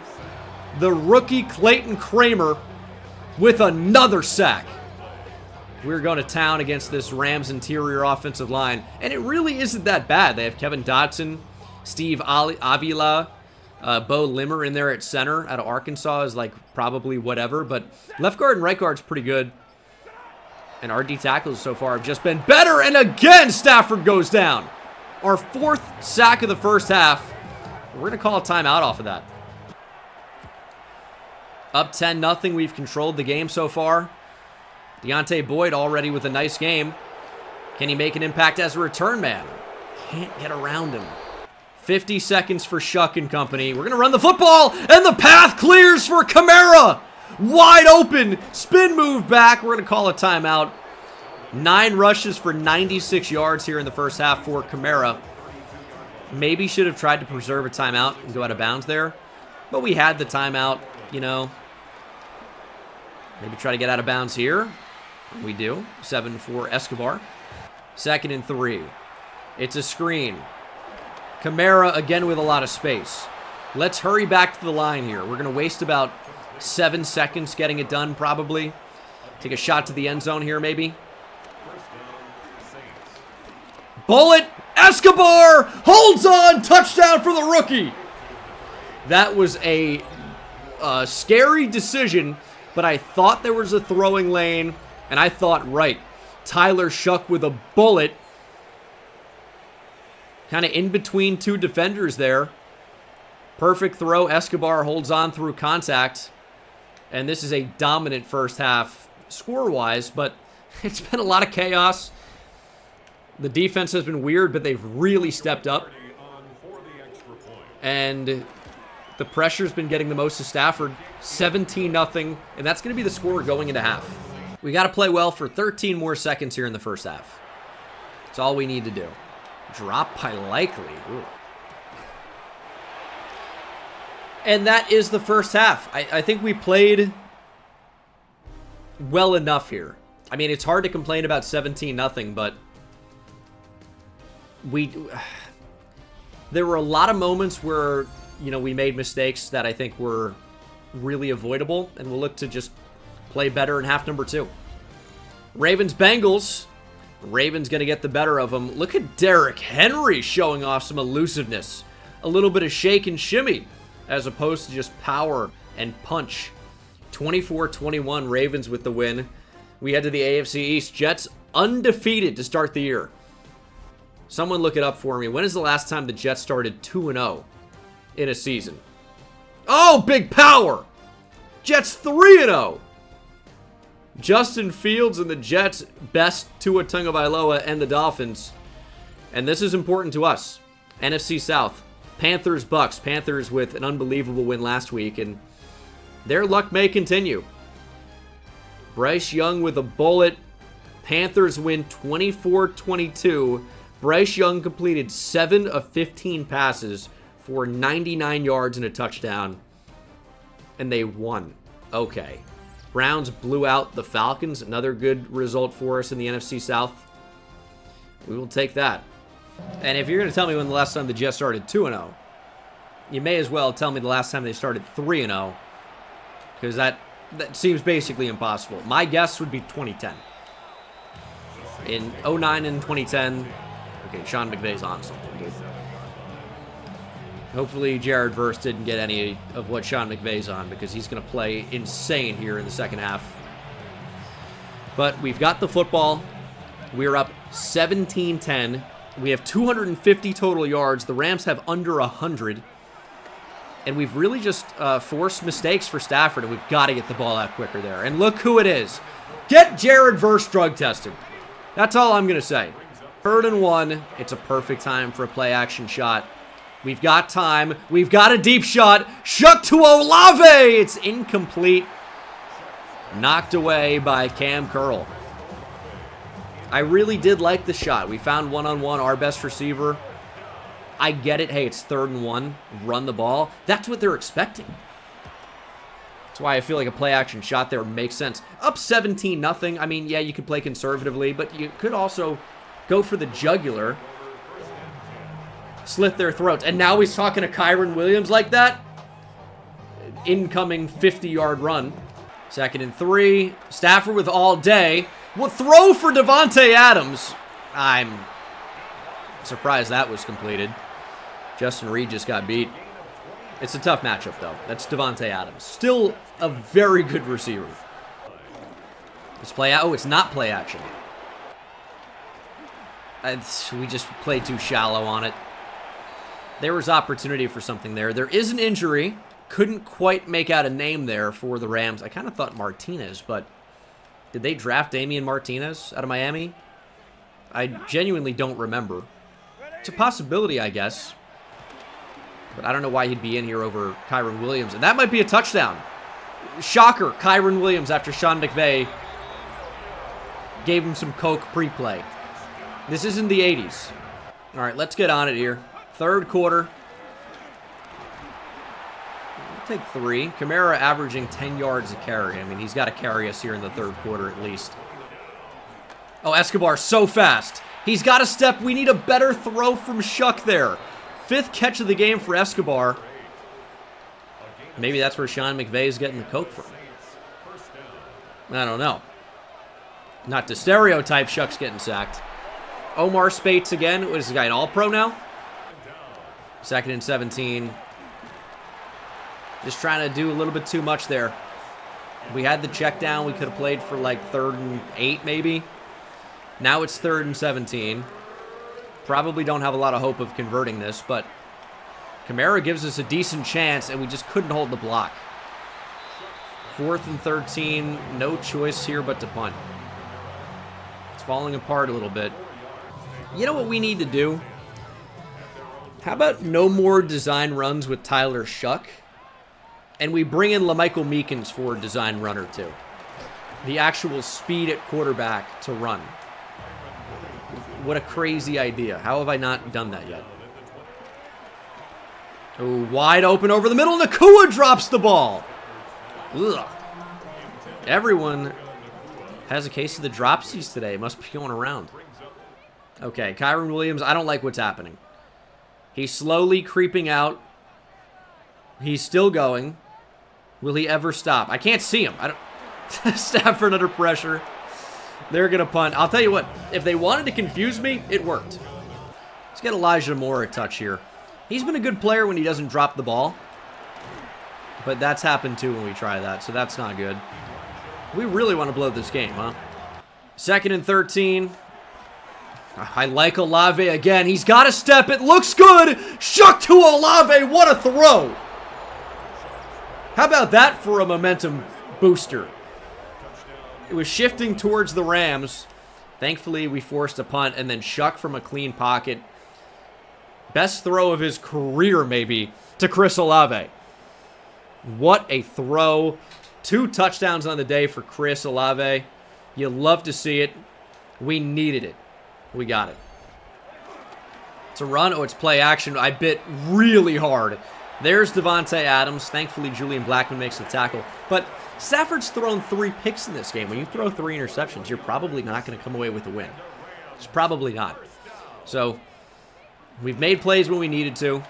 The rookie Clayton Kramer with another sack. We're going to town against this Rams interior offensive line, and it really isn't that bad. They have Kevin Dotson, Steve Avila, Bo Limmer in there at center out of Arkansas is like probably whatever, but left guard and right guard's pretty good. And our D tackles so far have just been better, and again Stafford goes down. Our 4th sack of the first half. We're going to call a timeout off of that. Up 10-0. We've controlled the game so far. Deontay Boyd already with a nice game. Can he make an impact as a return man? Can't get around him. 50 seconds for Shuck and company. We're going to run the football, and the path clears for Kamara. Wide open. Spin move back. We're going to call a timeout. 9 rushes for 96 yards here in the first half for Kamara. Maybe should have tried to preserve a timeout and go out of bounds there. But we had the timeout, you know. Maybe try to get out of bounds here. We do. 7 for Escobar. 2nd and 3. It's a screen. Kamara again with a lot of space. Let's hurry back to the line here. We're going to waste about 7 seconds getting it done probably. Take a shot to the end zone here maybe. Bullet! Escobar holds on! Touchdown for the rookie! That was a scary decision, but I thought there was a throwing lane, and I thought, right, Tyler Shuck with a bullet. Kind of in between 2 defenders there. Perfect throw. Escobar holds on through contact. And this is a dominant first half score-wise, but it's been a lot of chaos. The defense has been weird, but they've really stepped up. And the pressure's been getting the most of Stafford. 17-0, and that's going to be the score going into half. We got to play well for 13 more seconds here in the first half. That's all we need to do. Drop by likely. Ooh. And that is the first half. I think we played well enough here. I mean, it's hard to complain about 17-0, but there were a lot of moments where, you know, we made mistakes that I think were really avoidable, and we'll look to just play better in half number 2. Ravens-Bengals. Ravens going to get the better of them. Look at Derrick Henry showing off some elusiveness. A little bit of shake and shimmy as opposed to just power and punch. 24-21 Ravens with the win. We head to the AFC East. Jets undefeated to start the year. Someone look it up for me. When is the last time the Jets started 2-0 in a season? Oh, big power! Jets 3-0. Justin Fields and the Jets best Tua Tagovailoa and the Dolphins. And this is important to us. NFC South. Panthers, Bucks. Panthers with an unbelievable win last week, and their luck may continue. Bryce Young with a bullet. Panthers win 24-22. Bryce Young completed 7 of 15 passes for 99 yards and a touchdown. And they won. Okay. Browns blew out the Falcons. Another good result for us in the NFC South. We will take that. And if you're going to tell me when the last time the Jets started 2-0, you may as well tell me the last time they started 3-0. Because that seems basically impossible. My guess would be 2010. In 09 and 2010, okay, Sean McVay's on something, dude. Hopefully Jared Verse didn't get any of what Sean McVay's on, because he's going to play insane here in the second half. But we've got the football. We're up 17-10. We have 250 total yards. The Rams have under 100. And we've really just forced mistakes for Stafford, and we've got to get the ball out quicker there. And look who it is. Get Jared Verse drug tested. That's all I'm going to say. 3rd and 1. It's a perfect time for a play-action shot. We've got time. We've got a deep shot. Shuck to Olave. It's incomplete. Knocked away by Cam Curl. I really did like the shot. We found one-on-one our best receiver. I get it. Hey, it's 3rd and 1. Run the ball. That's what they're expecting. That's why I feel like a play-action shot there makes sense. Up 17-0. I mean, yeah, you could play conservatively, but you could also go for the jugular. Slit their throats. And now he's talking to Kyron Williams like that. Incoming 50-yard run. 2nd and 3. Stafford with all day. Will throw for Davante Adams. I'm surprised that was completed. Justin Reed just got beat. It's a tough matchup, though. That's Davante Adams. Still a very good receiver. It's play out. Oh, it's not play action. We just played too shallow on it. There was opportunity for something there. There is an injury. Couldn't quite make out a name there for the Rams. I kind of thought Martinez, but did they draft Damian Martinez out of Miami? I genuinely don't remember. It's a possibility, I guess. But I don't know why he'd be in here over Kyron Williams. And that might be a touchdown. Shocker, Kyron Williams after Sean McVay gave him some coke pre-play. This isn't the 80s. All right, let's get on it here. 3rd quarter. Take 3. Kamara averaging 10 yards a carry. I mean, he's got to carry us here in the 3rd quarter at least. Oh, Escobar so fast. He's got a step. We need a better throw from Shuck there. 5th catch of the game for Escobar. Maybe that's where Sean McVay is getting the coke from. I don't know. Not to stereotype, Shuck's getting sacked. Omar Spates again. What is this guy, an all-pro now? 2nd and 17. Just trying to do a little bit too much there. We had the check down. We could have played for like 3rd and 8 maybe. Now it's 3rd and 17. Probably don't have a lot of hope of converting this, but Kamara gives us a decent chance, and we just couldn't hold the block. 4th and 13. No choice here but to punt. It's falling apart a little bit. You know what we need to do? How about no more design runs with Tyler Shuck? And we bring in LaMichael Meekins for a design run or 2. The actual speed at quarterback to run. What a crazy idea. How have I not done that yet? Oh, wide open over the middle. Nakua drops the ball. Ugh. Everyone has a case of the dropsies today. It must be going around. Okay, Kyron Williams, I don't like what's happening. He's slowly creeping out. He's still going. Will he ever stop? I can't see him. I don't. Stafford under pressure. They're going to punt. I'll tell you what. If they wanted to confuse me, it worked. Let's get Elijah Moore a touch here. He's been a good player when he doesn't drop the ball. But that's happened too when we try that, so that's not good. We really want to blow this game, huh? 2nd and 13. I like Olave again. He's got a step. It looks good. Shuck to Olave. What a throw. How about that for a momentum booster? It was shifting towards the Rams. Thankfully, we forced a punt, and then Shuck from a clean pocket. Best throw of his career, maybe, to Chris Olave. What a throw. 2 touchdowns on the day for Chris Olave. You love to see it. We needed it. We got it. It's a run. Oh, it's play action. I bit really hard. There's Davante Adams. Thankfully, Julian Blackman makes the tackle. But Stafford's thrown 3 picks in this game. When you throw 3 interceptions, you're probably not going to come away with a win. It's probably not. So, we've made plays when we needed to.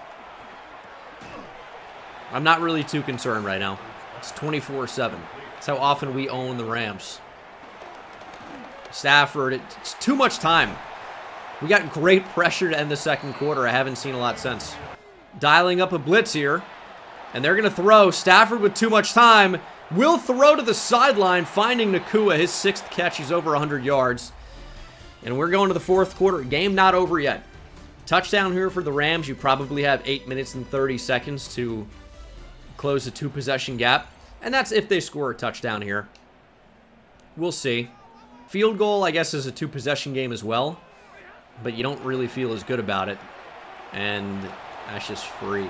I'm not really too concerned right now. It's 24-7. That's how often we own the Rams. Stafford, it's too much time. We got great pressure to end the 2nd quarter. I haven't seen a lot since. Dialing up a blitz here. And they're going to throw. Stafford with too much time. Will throw to the sideline, finding Nakua. His 6th catch. He's over 100 yards. And we're going to the 4th quarter. Game not over yet. Touchdown here for the Rams. You probably have 8 minutes and 30 seconds to close a 2-possession gap. And that's if they score a touchdown here. We'll see. Field goal, I guess, is a 2-possession game as well. But you don't really feel as good about it. And that's just free.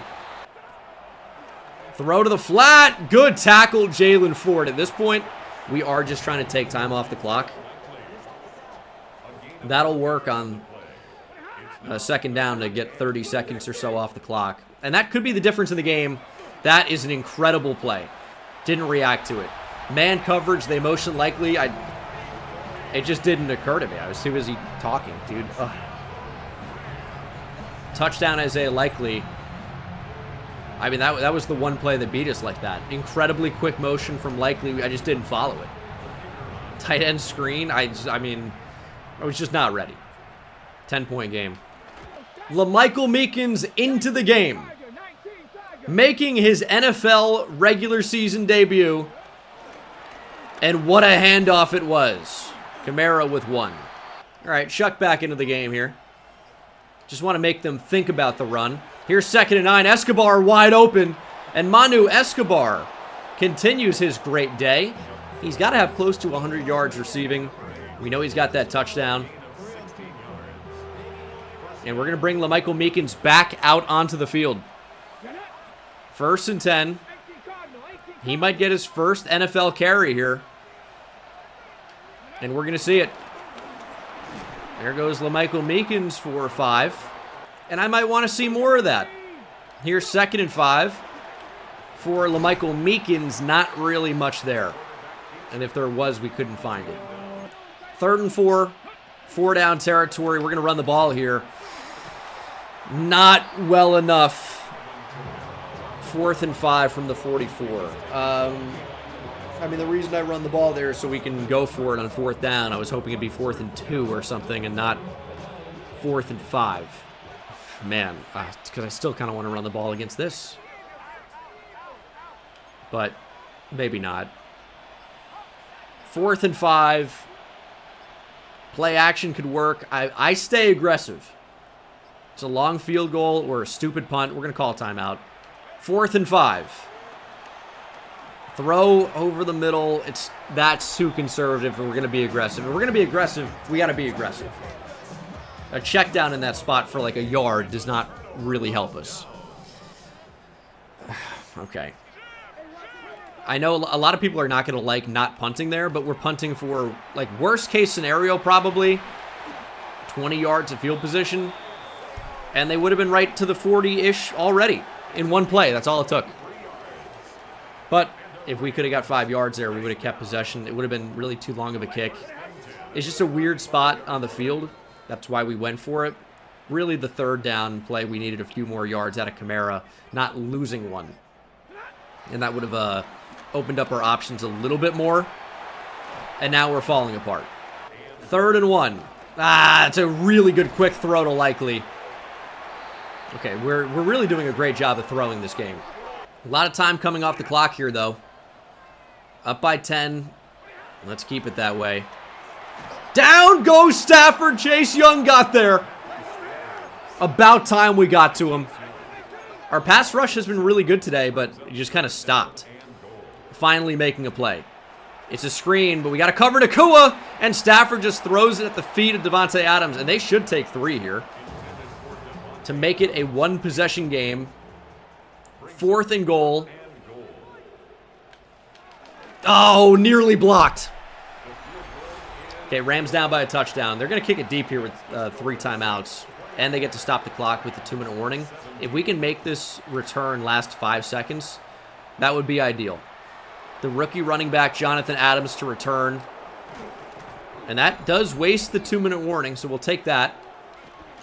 Throw to the flat. Good tackle, Jalen Ford. At this point, we are just trying to take time off the clock. That'll work on second down to get 30 seconds or so off the clock. And that could be the difference in the game. That is an incredible play. Didn't react to it. Man coverage, they motion likely. It just didn't occur to me. I was too busy talking, dude. Ugh. Touchdown Isaiah Likely. I mean, that was the one play that beat us like that. Incredibly quick motion from Likely. I just didn't follow it. Tight end screen. I was just not ready. 10-point game. LaMichael Meekins into the game. Making his NFL regular season debut. And what a handoff it was. Kamara with 1. All right, Chuck back into the game here. Just want to make them think about the run. Here's 2nd and 9. Escobar wide open. And Manu Escobar continues his great day. He's got to have close to 100 yards receiving. We know he's got that touchdown. And we're going to bring LaMichael Meekins back out onto the field. 1st and 10. He might get his first NFL carry here. And we're going to see it. There goes LaMichael Meekins for 5. And I might want to see more of that. Here's 2nd and 5. For LaMichael Meekins, not really much there. And if there was, we couldn't find it. 3rd and 4. 4 down territory. We're going to run the ball here. Not well enough. 4th and 5 from the 44. I mean, the reason I run the ball there is so we can go for it on 4th down. I was hoping it'd be 4th and 2 or something and not 4th and 5. Man, it's because I still kind of want to run the ball against this. But maybe not. 4th and 5. Play action could work. I stay aggressive. It's a long field goal or a stupid punt. We're going to call a timeout. 4th and 5. Throw over the middle. That's too conservative, and we're going to be aggressive. If we're going to be aggressive, we got to be aggressive. A check down in that spot for like a yard does not really help us. Okay. I know a lot of people are not going to like not punting there, but we're punting for, like, worst case scenario probably 20 yards of field position, and they would have been right to the 40-ish already in one play. That's all it took. But if we could have got 5 yards there, we would have kept possession. It would have been really too long of a kick. It's just a weird spot on the field. That's why we went for it. Really, the 3rd down play, we needed a few more yards out of Kamara, not losing one. And that would have opened up our options a little bit more. And now we're falling apart. 3rd and 1. It's a really good quick throw to Likely. Okay, we're really doing a great job of throwing this game. A lot of time coming off the clock here, though. Up by 10. Let's keep it that way. Down goes Stafford. Chase Young got there. About time we got to him. Our pass rush has been really good today, but it just kind of stopped. Finally making a play. It's a screen, but we got to cover Nakua, and Stafford just throws it at the feet of Devontae Adams, and they should take 3 here to make it a 1-possession game. 4th and goal. Oh, nearly blocked. Okay, Rams down by a touchdown. They're going to kick it deep here with 3 timeouts, and they get to stop the clock with the 2-minute warning. If we can make this return last 5 seconds, that would be ideal. The rookie running back, Jonathan Adams, to return. And that does waste the 2-minute warning, so we'll take that.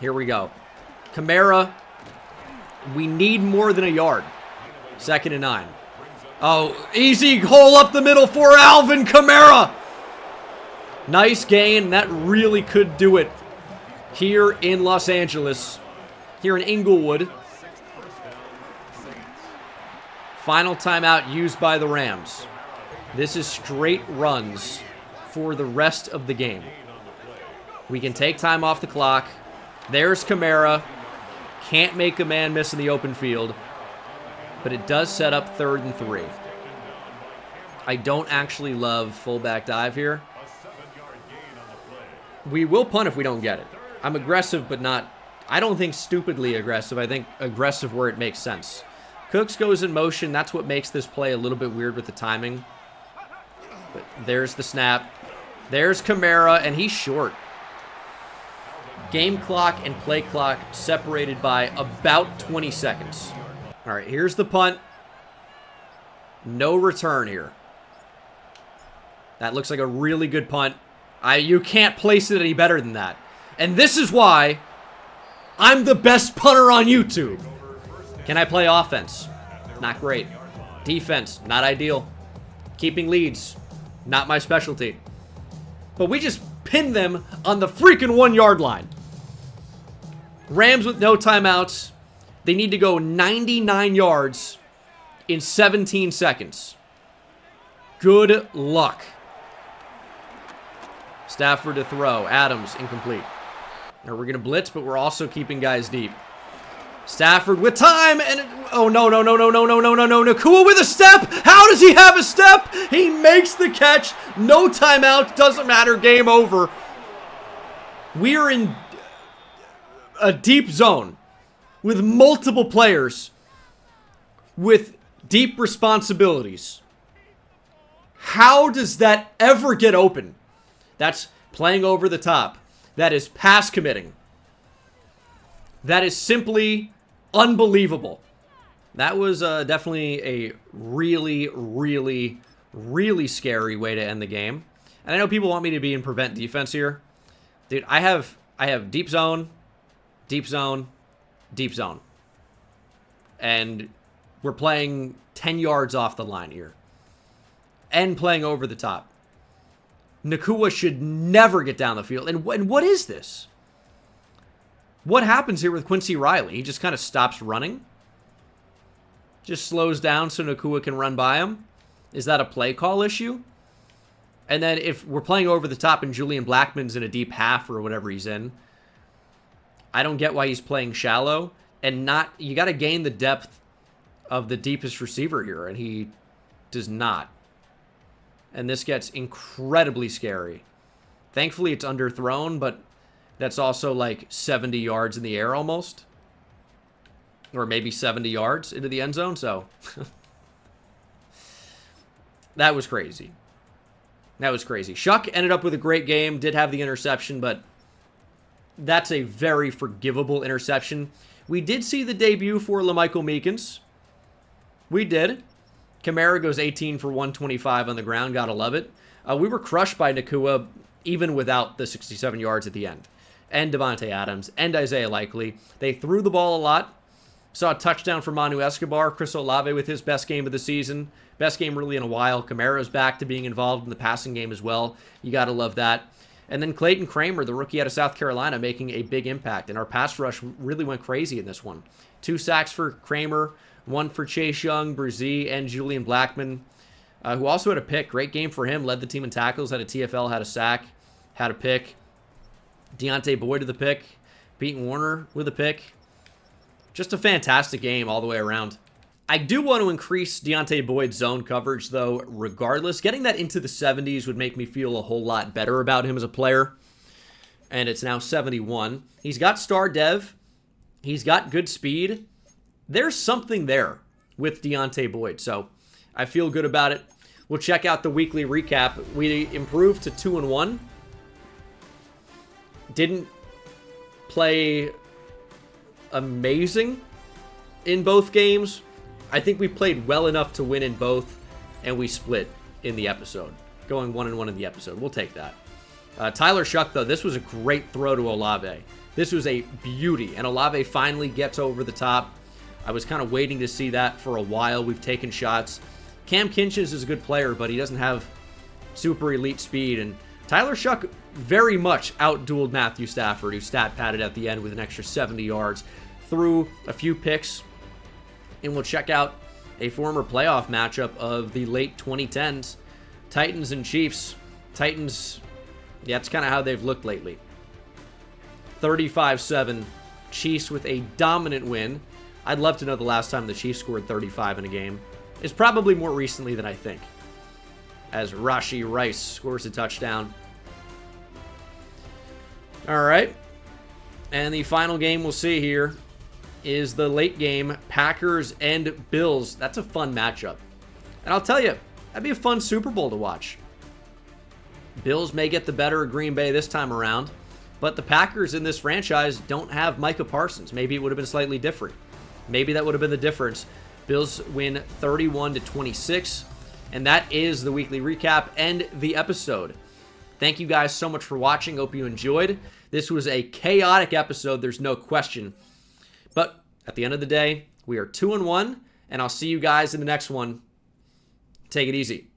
Here we go. Kamara, we need more than a yard. 2nd and 9. Oh, easy hole up the middle for Alvin Kamara. Nice gain. That really could do it here in Los Angeles, here in Inglewood. Final timeout used by the Rams. This is straight runs for the rest of the game. We can take time off the clock. There's Kamara. Can't make a man miss in the open field. But it does set up 3rd and 3. I don't actually love fullback dive here. We will punt if we don't get it. I'm aggressive, but not, I don't think stupidly aggressive. I think aggressive where it makes sense. Cooks goes in motion. That's what makes this play a little bit weird with the timing. But there's the snap. There's Kamara, and he's short. Game clock and play clock separated by about 20 seconds. All right, here's the punt. No return here. That looks like a really good punt. You can't place it any better than that. And this is why I'm the best punter on YouTube. Can I play offense? Not great. Defense, not ideal. Keeping leads, not my specialty. But we just pinned them on the freaking 1-yard line. Rams with no timeouts. They need to go 99 yards in 17 seconds. Good luck. Stafford to throw. Adams, incomplete. Now we're going to blitz, but we're also keeping guys deep. Stafford with time, and oh no. Nakua with a step. How does he have a step? He makes the catch. No timeout. Doesn't matter. Game over. We are in a deep zone with multiple players with deep responsibilities. How does that ever get open? That's playing over the top. That is pass committing. That is simply unbelievable. That was definitely a really, really, really scary way to end the game. And I know people want me to be in prevent defense here. Dude, I have deep zone, deep zone, deep zone. And we're playing 10 yards off the line here. And playing over the top. Nakua should never get down the field. And what is this? What happens here with Quincy Riley? He just kind of stops running? Just slows down so Nakua can run by him? Is that a play call issue? And then if we're playing over the top and Julian Blackmon's in a deep half or whatever he's in, I don't get why he's playing shallow. And you got to gain the depth of the deepest receiver here, and he does not. And this gets incredibly scary. Thankfully, it's underthrown, but that's also like 70 yards in the air almost. Or maybe 70 yards into the end zone, so. That was crazy. That was crazy. Shuck ended up with a great game, did have the interception, but that's a very forgivable interception. We did see the debut for LaMichael Meekins. We did. Kamara goes 18 for 125 on the ground. Gotta love it. We were crushed by Nakua, even without the 67 yards at the end. And Devontae Adams and Isaiah Likely. They threw the ball a lot. Saw a touchdown from Manu Escobar. Chris Olave with his best game of the season. Best game really in a while. Kamara's back to being involved in the passing game as well. You gotta love that. And then Clayton Kramer, the rookie out of South Carolina, making a big impact. And our pass rush really went crazy in this one. 2 sacks for Kramer. 1 for Chase Young, Brzee, and Julian Blackmon, who also had a pick. Great game for him. Led the team in tackles, had a TFL, had a sack, had a pick. Deontay Boyd with a pick. Peyton Warner with a pick. Just a fantastic game all the way around. I do want to increase Deontay Boyd's zone coverage, though, regardless. Getting that into the 70s would make me feel a whole lot better about him as a player. And it's now 71. He's got star dev. He's got good speed. There's something there with Deontay Boyd, so I feel good about it. We'll check out the weekly recap. We improved to 2-1. Didn't play amazing in both games. I think we played well enough to win in both, and we split in the episode. Going 1-1 in the episode. We'll take that. Tyler Shuck, though, this was a great throw to Olave. This was a beauty, and Olave finally gets over the top. I was kind of waiting to see that for a while. We've taken shots. Cam Kinchins is a good player, but he doesn't have super elite speed. And Tyler Shuck very much outdueled Matthew Stafford, who stat padded at the end with an extra 70 yards. Threw a few picks. And we'll check out a former playoff matchup of the late 2010s. Titans and Chiefs. Titans, yeah, it's kind of how they've looked lately. 35-7. Chiefs with a dominant win. I'd love to know the last time the Chiefs scored 35 in a game. It's probably more recently than I think. As Rashee Rice scores a touchdown. All right. And the final game we'll see here is the late game, Packers and Bills. That's a fun matchup. And I'll tell you, that'd be a fun Super Bowl to watch. Bills may get the better of Green Bay this time around, But the Packers in this franchise don't have Micah Parsons. Maybe it would have been slightly different. Maybe that would have been the difference. Bills win 31-26. And that is the weekly recap and the episode. Thank you guys so much for watching. Hope you enjoyed. This was a chaotic episode, there's no question. But at the end of the day, we are 2-1, and I'll see you guys in the next one. Take it easy.